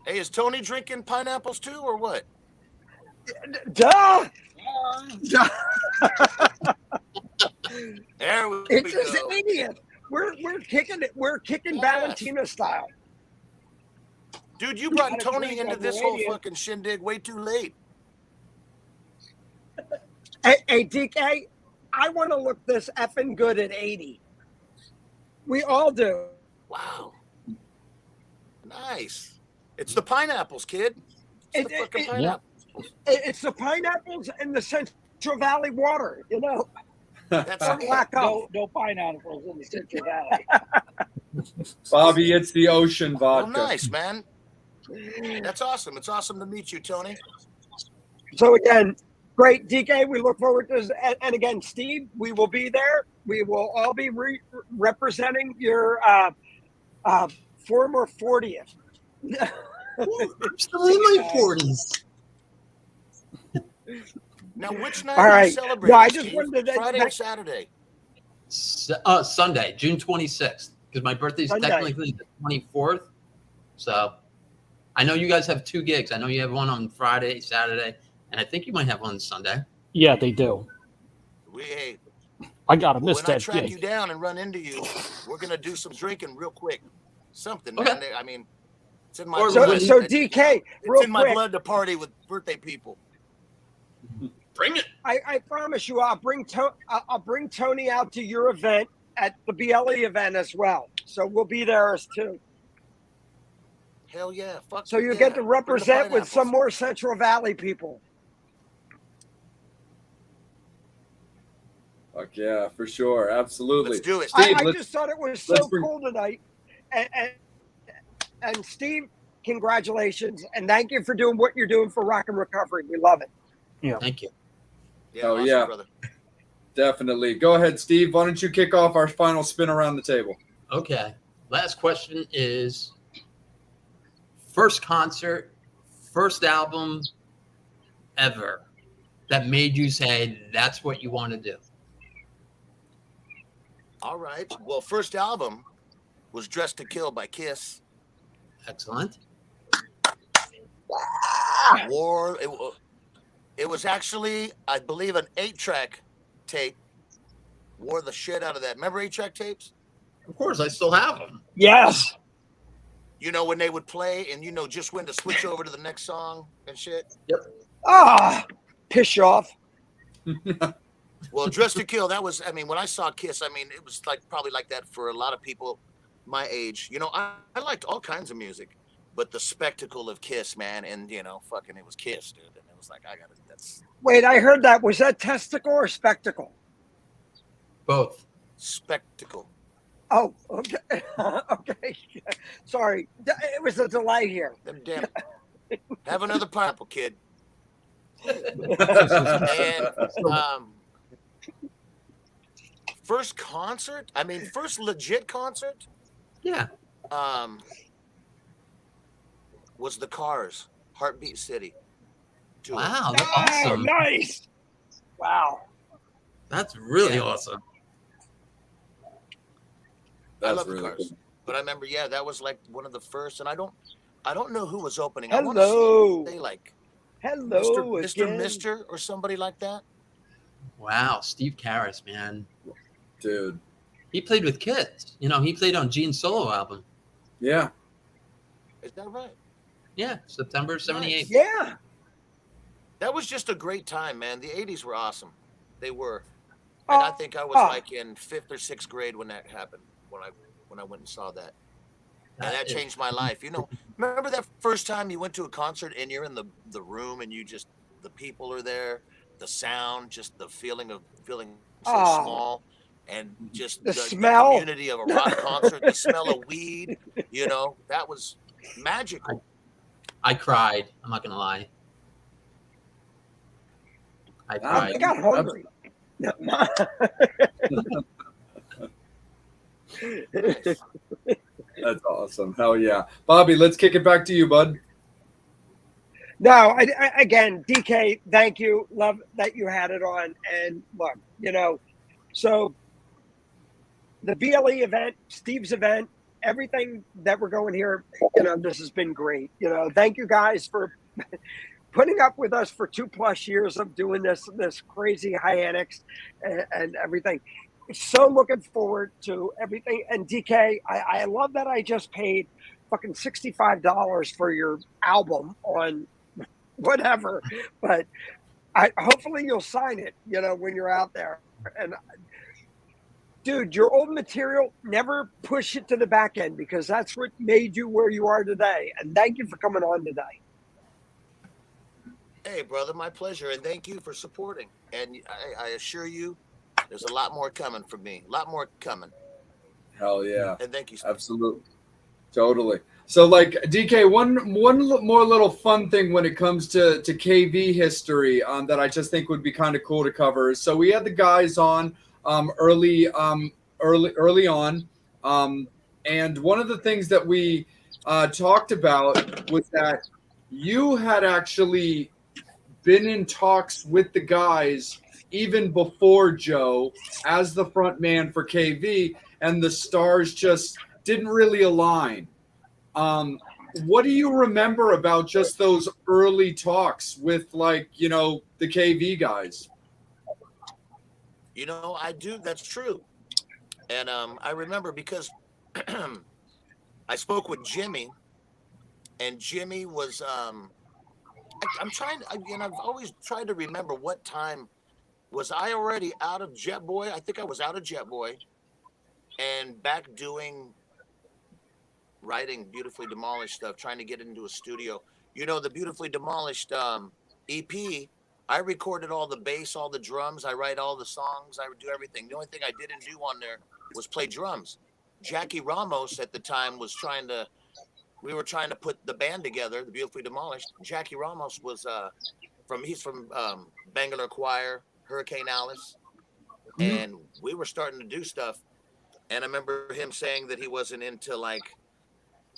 [SPEAKER 4] Hey, is Tony drinking pineapples too, or what?
[SPEAKER 1] Duh! Duh.
[SPEAKER 4] There we
[SPEAKER 1] It's
[SPEAKER 4] go.
[SPEAKER 1] his 80th. We're kicking it. We're kicking
[SPEAKER 4] Yes.
[SPEAKER 1] Valentina style.
[SPEAKER 4] Dude, you brought
[SPEAKER 1] Gotta
[SPEAKER 4] Tony
[SPEAKER 1] drink
[SPEAKER 4] into
[SPEAKER 1] on
[SPEAKER 4] this
[SPEAKER 1] the
[SPEAKER 4] whole
[SPEAKER 1] radio.
[SPEAKER 4] fucking shindig way too late.
[SPEAKER 1] Hey, DK, I want to look this effing good at 80. We all do.
[SPEAKER 4] Wow. Nice. It's the pineapples, kid. It's the fucking pineapples.
[SPEAKER 1] It's the pineapples and the Central Valley water, you know.
[SPEAKER 4] That's
[SPEAKER 1] Don't lack up.
[SPEAKER 5] No pineapples in the Central Valley.
[SPEAKER 2] Bobby, it's the ocean
[SPEAKER 4] Oh,
[SPEAKER 2] vodka.
[SPEAKER 4] nice, man. That's awesome. It's awesome to meet you, Tony.
[SPEAKER 1] So again, great, DK. We look forward to this. And again, Steve, we will be there. We will all be representing your former 40th.
[SPEAKER 3] I'm still in my 40s.
[SPEAKER 4] Now, which night
[SPEAKER 1] All
[SPEAKER 4] are you
[SPEAKER 1] right.
[SPEAKER 4] celebrating?
[SPEAKER 1] No, I just
[SPEAKER 4] Steve?
[SPEAKER 1] wanted to-
[SPEAKER 4] Friday or Saturday?
[SPEAKER 3] Sunday, June 26th, because my birthday's
[SPEAKER 1] Sunday.
[SPEAKER 3] technically the 24th. So I know you guys have 2 gigs. I know you have one on Friday, Saturday, and I think you might have one Sunday.
[SPEAKER 6] Yeah, they do.
[SPEAKER 4] Hey,
[SPEAKER 6] I gotta
[SPEAKER 4] when
[SPEAKER 6] miss
[SPEAKER 4] I
[SPEAKER 6] that
[SPEAKER 4] track
[SPEAKER 6] gig.
[SPEAKER 4] you down and run into you, we're gonna do some drinking real quick. Something,
[SPEAKER 3] Okay.
[SPEAKER 4] man. I mean, it's in my
[SPEAKER 3] Or
[SPEAKER 4] blood.
[SPEAKER 1] So DK,
[SPEAKER 4] It's
[SPEAKER 1] real
[SPEAKER 4] in my
[SPEAKER 1] quick,
[SPEAKER 4] blood to party with birthday people.
[SPEAKER 3] Bring it.
[SPEAKER 1] I promise you, I'll bring Tony out to your event at the BLE event as well. So we'll be there as too.
[SPEAKER 4] Hell yeah. Fuck
[SPEAKER 1] So you
[SPEAKER 4] yeah.
[SPEAKER 1] get to
[SPEAKER 4] Bring the
[SPEAKER 1] represent with some
[SPEAKER 4] pineapples.
[SPEAKER 1] more Central Valley people.
[SPEAKER 2] Fuck yeah, for sure. Absolutely.
[SPEAKER 4] Let's do it.
[SPEAKER 2] Steve,
[SPEAKER 1] I
[SPEAKER 2] let's-
[SPEAKER 1] just thought it was
[SPEAKER 2] let's
[SPEAKER 1] so
[SPEAKER 2] bring-
[SPEAKER 1] cool tonight. And Steve, congratulations. And thank you for doing what you're doing for Rock and Recovery. We love it.
[SPEAKER 3] Thank you.
[SPEAKER 4] Yeah,
[SPEAKER 2] Oh,
[SPEAKER 4] awesome,
[SPEAKER 2] yeah.
[SPEAKER 4] brother.
[SPEAKER 2] Definitely. Go ahead, Steve. Why don't you kick off our final spin around the table?
[SPEAKER 3] Okay. Last question is first concert, first album ever that made you say that's what you want to do.
[SPEAKER 4] All right. Well, first album was Dressed to Kill by Kiss.
[SPEAKER 3] Excellent.
[SPEAKER 4] War. It was actually, I believe, an 8-track tape. Wore the shit out of that. Remember 8-track tapes?
[SPEAKER 3] Of course, I still have them.
[SPEAKER 1] Yes.
[SPEAKER 4] You know, when they would play and you know just when to switch over to the next song and shit.
[SPEAKER 1] Piss you off.
[SPEAKER 4] Well, Dressed to Kill, that was, I mean, when I saw Kiss, I mean, it was like probably like that for a lot of people my age. You know, I liked all kinds of music, but the spectacle of Kiss, man, and, you know, fucking, it was Kiss, dude. And it was like, I got it. That's
[SPEAKER 1] Wait, I heard that. Was that testicle or spectacle?
[SPEAKER 3] Both.
[SPEAKER 4] spectacle.
[SPEAKER 1] Oh, okay. Okay. Sorry. It was a delay here.
[SPEAKER 4] Them damn. Have another pineapple, kid. And first concert, I mean, first legit concert,
[SPEAKER 3] Yeah.
[SPEAKER 4] was the Cars, Heartbeat City. tour.
[SPEAKER 3] Wow. That's
[SPEAKER 1] Oh,
[SPEAKER 3] awesome.
[SPEAKER 1] nice. Wow.
[SPEAKER 3] That's really
[SPEAKER 4] Yeah.
[SPEAKER 3] awesome.
[SPEAKER 4] I
[SPEAKER 2] That's
[SPEAKER 4] love the
[SPEAKER 2] really
[SPEAKER 4] Cars,
[SPEAKER 2] cool.
[SPEAKER 4] but I remember, yeah, that was like one of the first, and I don't know who was opening. I want
[SPEAKER 1] Hello.
[SPEAKER 4] to say like
[SPEAKER 1] Hello
[SPEAKER 4] Mr.
[SPEAKER 1] again.
[SPEAKER 4] Mister or somebody like that.
[SPEAKER 3] Wow. Steve Karras, man.
[SPEAKER 2] Dude.
[SPEAKER 3] He played with Kiss. You know, he played on Gene's solo album.
[SPEAKER 2] Yeah.
[SPEAKER 4] Is that right?
[SPEAKER 3] Yeah. September 78.
[SPEAKER 1] Yeah.
[SPEAKER 4] That was just a great time, man. The 80s were awesome. They were. And I think I was like in 5th or 6th grade when that happened, when I went and saw that. And that
[SPEAKER 3] is-
[SPEAKER 4] changed my life. You know, Remember that first time you went to a concert and you're in the room and the people are there, the sound, just the feeling of feeling so
[SPEAKER 1] Oh,
[SPEAKER 4] small, and just
[SPEAKER 1] the
[SPEAKER 4] the
[SPEAKER 1] smell.
[SPEAKER 4] community of a rock concert, the smell of weed, that was magical.
[SPEAKER 3] I cried. I'm not gonna lie. I
[SPEAKER 1] I
[SPEAKER 3] cried.
[SPEAKER 1] got hungry.
[SPEAKER 4] Nice.
[SPEAKER 2] That's awesome. Hell yeah. Bobby, let's kick it back to you, bud.
[SPEAKER 1] No, again, DK, thank you. Love that you had it on. And look, so the VLE event, Steve's event, everything that we're going here, this has been great. Thank you guys for putting up with us for 2+ years of doing this crazy hiatus and everything. So looking forward to everything. And DK, I love that I just paid fucking $65 for your album on whatever, but hopefully you'll sign it, when you're out there. And dude, your old material, never push it to the back end, because that's what made you where you are today. And thank you for coming on today.
[SPEAKER 4] Hey, brother, my pleasure, and thank you for supporting. And I assure you, there's a lot more coming from me. A lot more coming.
[SPEAKER 2] Hell yeah.
[SPEAKER 4] And thank you, Steve.
[SPEAKER 2] Absolutely. Totally. So, like, DK, one more little fun thing when it comes to KV history that I just think would be kind of cool to cover. So we had the guys on early on, and one of the things that we talked about was that you had actually been in talks with the guys even before Joe as the front man for KV, and the stars just didn't really align. What do you remember about just those early talks with, like, the KV guys?
[SPEAKER 4] I do. That's true. And I remember because I spoke with Jimmy, and Jimmy was I'm trying, I've always tried to remember what time was I already out of Jet Boy. I think I was out of Jet Boy and back doing writing Beautifully Demolished stuff, trying to get into a studio. The Beautifully Demolished EP, I recorded all the bass, all the drums. I write all the songs. I would do everything. The only thing I didn't do on there was play drums. Jackie Ramos at the time we were trying to put the band together, the Beautifully Demolished. Jackie Ramos was he's from Bangalore Choir, Hurricane Alice, and we were starting to do stuff. And I remember him saying that he wasn't into, like,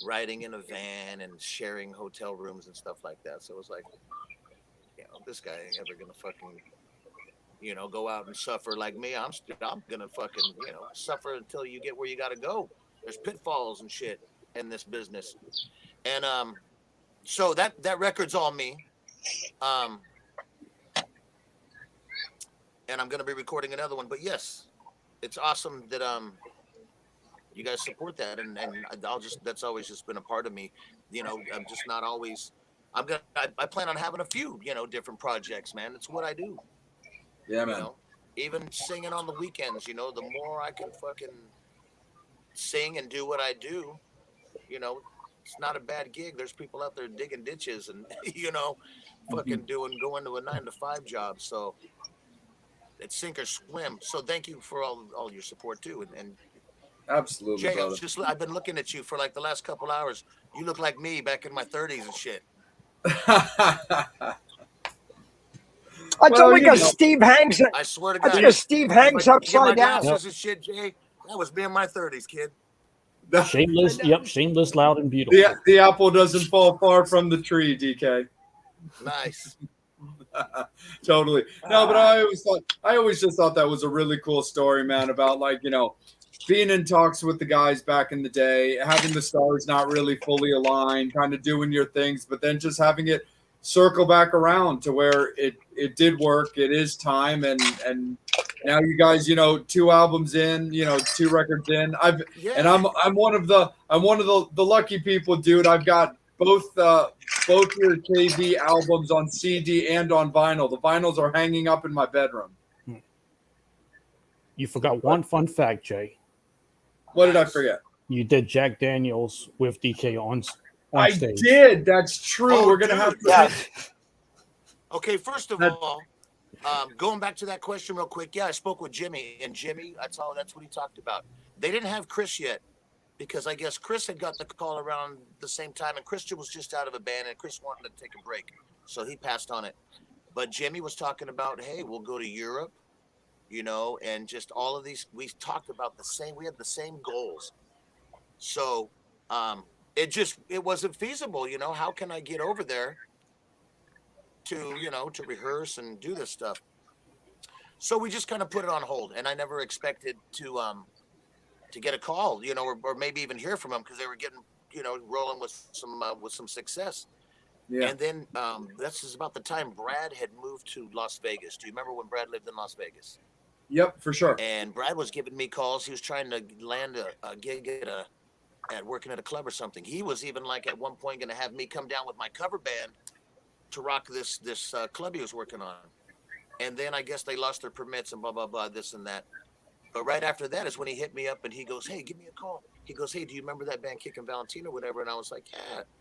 [SPEAKER 4] riding in a van and sharing hotel rooms and stuff like that. So it was like, this guy ain't ever gonna fucking, go out and suffer like me. I'm gonna fucking, suffer until you get where you gotta go. There's pitfalls and shit in this business. And so that record's all me. And I'm gonna be recording another one. But yes, it's awesome that you guys support that, and that's always just been a part of me. I'm just not always. I plan on having a few, different projects, man. It's what I do.
[SPEAKER 2] Yeah, man.
[SPEAKER 4] Even singing on the weekends, the more I can fucking sing and do what I do, it's not a bad gig. There's people out there digging ditches and, fucking going to a 9-to-5 job. So it's sink or swim. So thank you for all your support too. And
[SPEAKER 2] Absolutely,
[SPEAKER 4] Jay,
[SPEAKER 2] brother.
[SPEAKER 4] I've been looking at you for like the last couple hours. You look like me back in my 30s and shit.
[SPEAKER 1] That's only because Steve hangs.
[SPEAKER 4] I swear to God.
[SPEAKER 1] That's because Steve hangs upside down.
[SPEAKER 4] Glasses and shit, Jay. That was me in my 30s, kid.
[SPEAKER 6] Shameless, shameless, loud, and beautiful.
[SPEAKER 2] The apple doesn't fall far from the tree, DK.
[SPEAKER 4] Nice.
[SPEAKER 2] Totally. No, but I always just thought that was a really cool story, man, about, like, being in talks with the guys back in the day, having the stars not really fully aligned, kind of doing your things, but then just having it circle back around to where it did work. It is time, and now you guys, 2 albums in, 2 records in. I'm one of the lucky people, dude. I've got both your KV albums on CD and on vinyl. The vinyls are hanging up in my bedroom.
[SPEAKER 6] You forgot one fun fact, Jay.
[SPEAKER 2] What did I forget?
[SPEAKER 6] You did Jack Daniels with DK on on
[SPEAKER 2] I
[SPEAKER 6] stage.
[SPEAKER 2] did. That's true.
[SPEAKER 4] Oh,
[SPEAKER 2] We're gonna
[SPEAKER 4] dude.
[SPEAKER 2] have to.
[SPEAKER 1] Yes.
[SPEAKER 4] Okay, first of
[SPEAKER 2] That-
[SPEAKER 4] all, going back to that question real quick. Yeah, I spoke with Jimmy, and Jimmy, that's what he talked about. They didn't have Chris yet because I guess Chris had got the call around the same time, and Christian was just out of a band, and Chris wanted to take a break, so he passed on it. But Jimmy was talking about, hey, we'll go to Europe, and just all of these. We talked about we had the same goals. So it wasn't feasible. How can I get over there to rehearse and do this stuff? So we just kind of put it on hold, and I never expected to get a call, or maybe even hear from them because they were getting, rolling with some success.
[SPEAKER 2] Yeah.
[SPEAKER 4] And then this is about the time Brad had moved to Las Vegas. Do you remember when Brad lived in Las Vegas?
[SPEAKER 2] Yep, for sure.
[SPEAKER 4] And Brad was giving me calls. He was trying to land a gig at working at a club or something. He was even like at one point going to have me come down with my cover band to rock this club he was working on. And then I guess they lost their permits and blah, blah, blah, this and that. But right after that is when he hit me up and he goes, hey, give me a call. He goes, hey, do you remember that band Kickin Valentina or whatever? And I was like,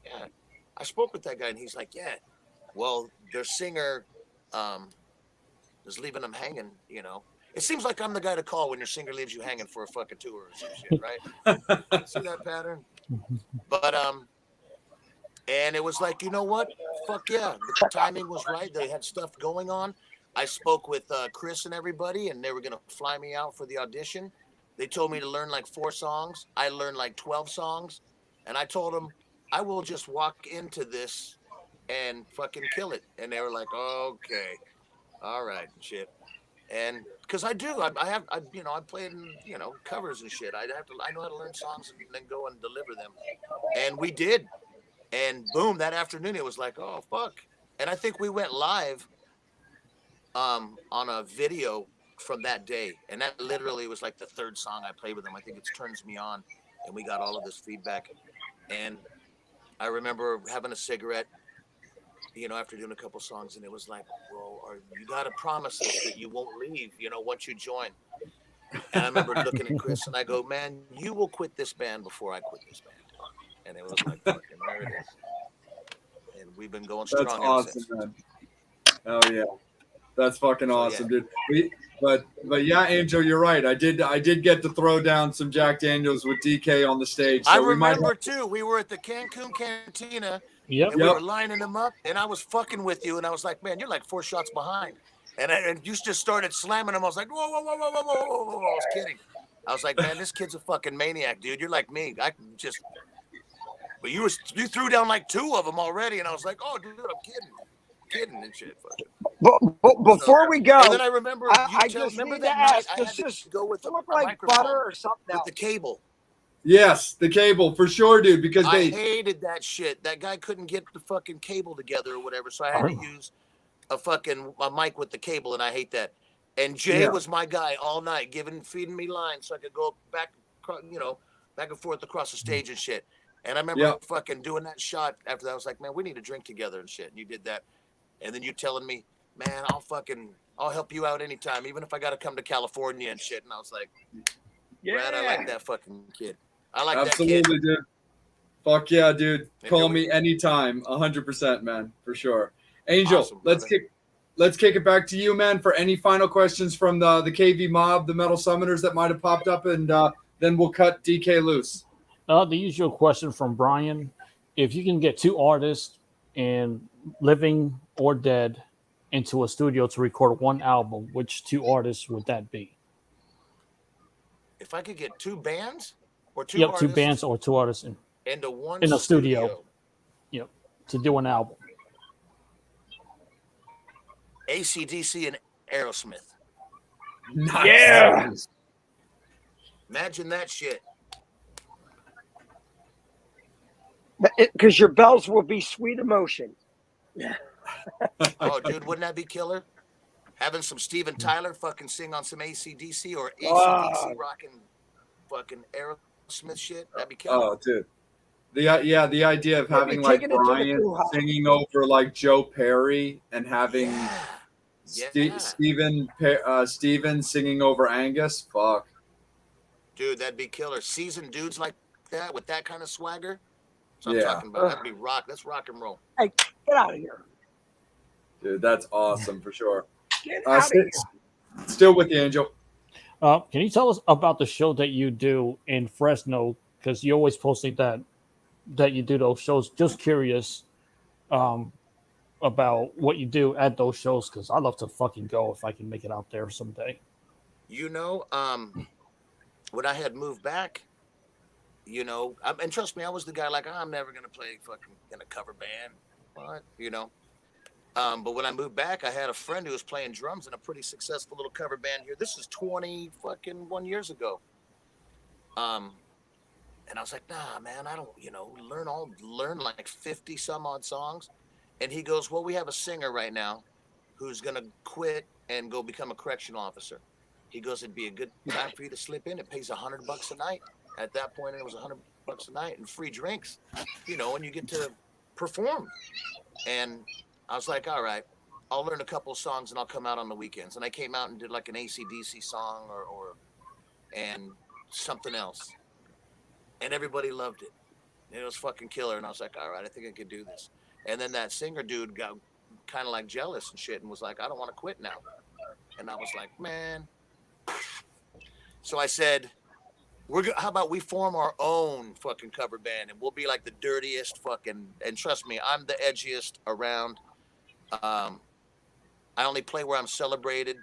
[SPEAKER 4] yeah. I spoke with that guy and he's like, yeah. Well, their singer is leaving them hanging, It seems like I'm the guy to call when your singer leaves you hanging for a fucking tour or some shit, right? See that pattern? But and it was like, you know what? Fuck yeah. The timing was right. They had stuff going on. I spoke with Chris and everybody, and they were going to fly me out for the audition. They told me to learn like 4 songs. I learned like 12 songs. And I told them, I will just walk into this and fucking kill it. And they were like, okay, all right, shit. And because I do, I play in, covers and shit. I know how to learn songs and then go and deliver them. And we did. And boom, that afternoon, it was like, oh, fuck. And I think we went live on a video from that day. And that literally was like the 3rd song I played with them. I think it's Turns Me On. And we got all of this feedback. And I remember having a cigarette, after doing a couple songs. And it was like, well, you got to promise us that you won't leave, once you join. And I remember looking at Chris and I go, man, you will quit this band before I quit this band. And it was like, fucking, there it is. And we've been going strong.
[SPEAKER 2] That's awesome, man. Oh yeah, that's fucking awesome, dude. But yeah, Angel, you're right. I did get to throw down some Jack Daniels with DK on the stage. So
[SPEAKER 4] I remember too. We were at the Cancun Cantina.
[SPEAKER 6] Yep.
[SPEAKER 4] And we were lining them up, and I was fucking with you, and I was like, man, you're like 4 shots behind. And you just started slamming them. I was like, whoa, whoa, whoa, whoa, whoa, whoa, whoa. I was kidding. I was like, man, this kid's a fucking maniac, dude. You're like me. I can just. But you threw down like 2 of them already, and I was like, oh, dude, I'm kidding and shit.
[SPEAKER 1] But before we go,
[SPEAKER 4] and then I remember
[SPEAKER 1] I just
[SPEAKER 4] remember
[SPEAKER 1] need
[SPEAKER 4] that
[SPEAKER 1] to
[SPEAKER 4] night
[SPEAKER 1] ask,
[SPEAKER 4] I had to go with
[SPEAKER 1] look
[SPEAKER 4] a
[SPEAKER 1] like
[SPEAKER 4] microphone
[SPEAKER 1] butter or something
[SPEAKER 4] with
[SPEAKER 1] else?
[SPEAKER 4] the cable.
[SPEAKER 2] Yes, the cable for sure, dude. Because
[SPEAKER 4] I hated that shit. That guy couldn't get the fucking cable together or whatever, so I had to use a mic with the cable, and I hate that. And Jay was my guy all night, feeding me lines so I could go back and forth across the stage and shit. And I remember fucking doing that shot after that. I was like, man, we need to drink together and shit. And you did that. And then you telling me, man, I'll help you out anytime, even if I got to come to California and shit. And I was like, Brad, I like that fucking kid. I like
[SPEAKER 2] absolutely,
[SPEAKER 4] that kid.
[SPEAKER 2] dude. Fuck yeah, dude.
[SPEAKER 4] And
[SPEAKER 2] Call me anytime. 100%, man, for sure. Angel,
[SPEAKER 4] Awesome,
[SPEAKER 2] let's kick it back to you, man, for any final questions from the KV mob, the Metal Summoners that might have popped up, and then we'll cut DK loose.
[SPEAKER 6] The usual question from Brian: if you can get 2 artists, and living or dead, into a studio to record one album, which 2 artists would that be?
[SPEAKER 4] If I could get 2 bands or 2
[SPEAKER 6] Yep,
[SPEAKER 4] artists
[SPEAKER 6] 2 bands or 2 artists
[SPEAKER 4] into one
[SPEAKER 6] in a studio. Yep, to do an album.
[SPEAKER 4] AC/DC and Aerosmith.
[SPEAKER 2] Nice.
[SPEAKER 1] Yeah.
[SPEAKER 4] Imagine that shit.
[SPEAKER 1] Because your bells will be Sweet Emotion.
[SPEAKER 4] Oh, dude, wouldn't that be killer? Having some Steven Tyler fucking sing on some AC/DC or AC/DC rocking fucking Aerosmith shit. That'd be killer.
[SPEAKER 2] Oh, dude. The idea of having like Brian singing over like Joe Perry and having Steven singing over Angus. Fuck.
[SPEAKER 4] Dude, that'd be killer. Seasoned dudes like that with that kind of swagger. So I'm talking about that'd be rock. That's rock and roll.
[SPEAKER 1] Hey, get out of here.
[SPEAKER 2] Dude, that's awesome for sure.
[SPEAKER 1] Get out of here.
[SPEAKER 2] Still with you, Angel.
[SPEAKER 6] Can you tell us about the show that you do in Fresno? Because you're always posting that you do those shows. Just curious about what you do at those shows, because I'd love to fucking go if I can make it out there someday.
[SPEAKER 4] You know, when I had moved back, you know, and trust me, I was the guy like, I'm never gonna play fucking in a cover band, what, you know. But when I moved back, I had a friend who was playing drums in a pretty successful little cover band here. This is 21 years ago. And I was like, nah, man, I don't, you know, learn like 50 some odd songs. And he goes, well, we have a singer right now who's gonna quit and go become a correctional officer. He goes, it'd be a good time for you to slip in. It pays $100 a night. At that point, it was $100 a night and free drinks, you know, and you get to perform. And I was like, all right, I'll learn a couple of songs and I'll come out on the weekends. And I came out and did like an AC/DC song and something else. And everybody loved it. And it was fucking killer. And I was like, all right, I think I could do this. And then that singer dude got kind of like jealous and shit and was like, I don't want to quit now. And I was like, man. So I said, how about we form our own fucking cover band and we'll be like the dirtiest fucking, and trust me, I'm the edgiest around. I only play where I'm celebrated.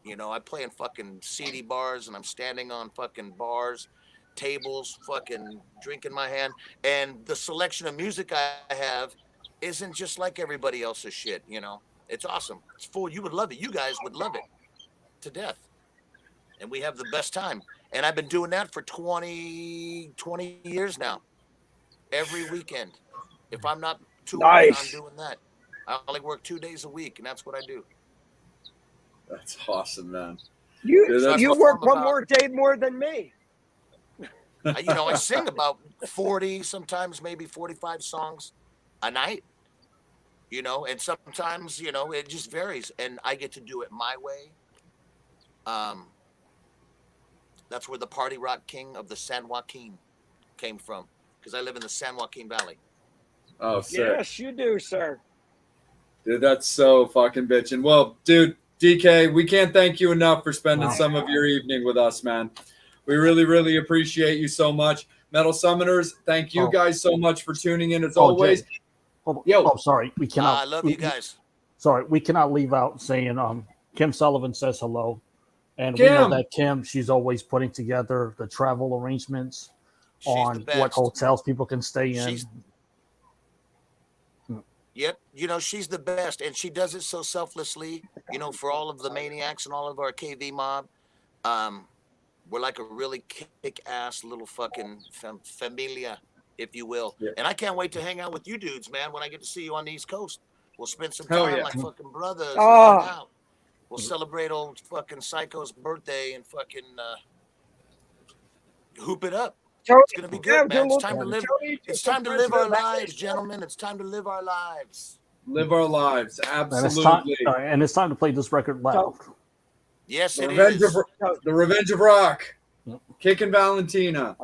[SPEAKER 4] You know, I play in fucking seedy bars and I'm standing on fucking bars, tables, fucking drink in my hand. And the selection of music I have isn't just like everybody else's shit, you know. It's awesome. It's full. You would love it. You guys would love it to death. And we have the best time. And I've been doing that for 20 years now. Every weekend. If I'm not touring, I'm doing that. I only work 2 days a week, and that's what I do.
[SPEAKER 2] That's awesome, man.
[SPEAKER 1] You work one more day more than me.
[SPEAKER 4] You know, I sing about 40, sometimes maybe 45 songs a night. You know, and sometimes, you know, it just varies. And I get to do it my way. That's where the party rock king of the San Joaquin came from. Because I live in the San Joaquin Valley.
[SPEAKER 2] Oh, sick.
[SPEAKER 1] Yes, you do, sir.
[SPEAKER 2] Dude, that's so fucking bitchin'. Well, dude, DK, we can't thank you enough for spending some of your evening with us, man. We really, really appreciate you so much. Metal Summoners, thank you guys so much for tuning in as always.
[SPEAKER 6] Sorry. We cannot.
[SPEAKER 4] I love you guys.
[SPEAKER 6] Sorry, we cannot leave out saying Kim Sullivan says hello. And
[SPEAKER 2] Kim.
[SPEAKER 6] We know that Kim, she's always putting together the travel arrangements on what hotels people can stay in.
[SPEAKER 4] Yep, you know, she's the best, and she does it so selflessly, you know, for all of the maniacs and all of our KV mob. We're like a really kick-ass little fucking familia, if you will. Yeah. And I can't wait to hang out with you dudes, man, when I get to see you on the East Coast. We'll spend some time like fucking brothers and hang out. We'll celebrate old fucking Psycho's birthday and fucking hoop it up. It's gonna be good, man. It's time to live. It's time to live our lives, gentlemen. It's time to live our lives.
[SPEAKER 2] Live our lives, absolutely.
[SPEAKER 6] And it's time to play this record loud.
[SPEAKER 4] Yes, it is.
[SPEAKER 2] The Revenge of Rock. Kickin Valentina.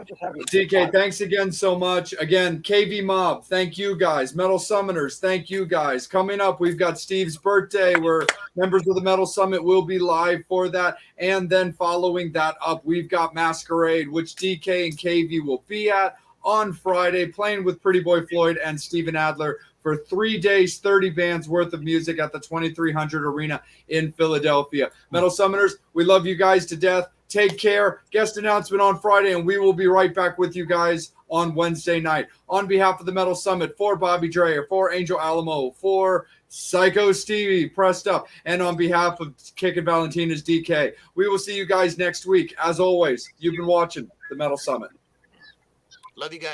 [SPEAKER 2] DK, thanks again so much. Again, KV Mob, thank you guys. Metal Summoners, thank you guys. Coming up, we've got Steve's birthday where members of the Metal Summit will be live for that. And then following that up, we've got Masquerade, which DK and KV will be at on Friday, playing with Pretty Boy Floyd and Steven Adler for 3 days, 30 bands worth of music at the 2300 Arena in Philadelphia. Metal Summoners, we love you guys to death. Take care. Guest announcement on Friday, and we will be right back with you guys on Wednesday night. On behalf of the Metal Summit, for Bobby Dreyer, for Angel Alamo, for Psycho Stevie, pressed up, and on behalf of Kickin Valentina's DK, we will see you guys next week. As always, you've been watching the Metal Summit.
[SPEAKER 4] Love you guys.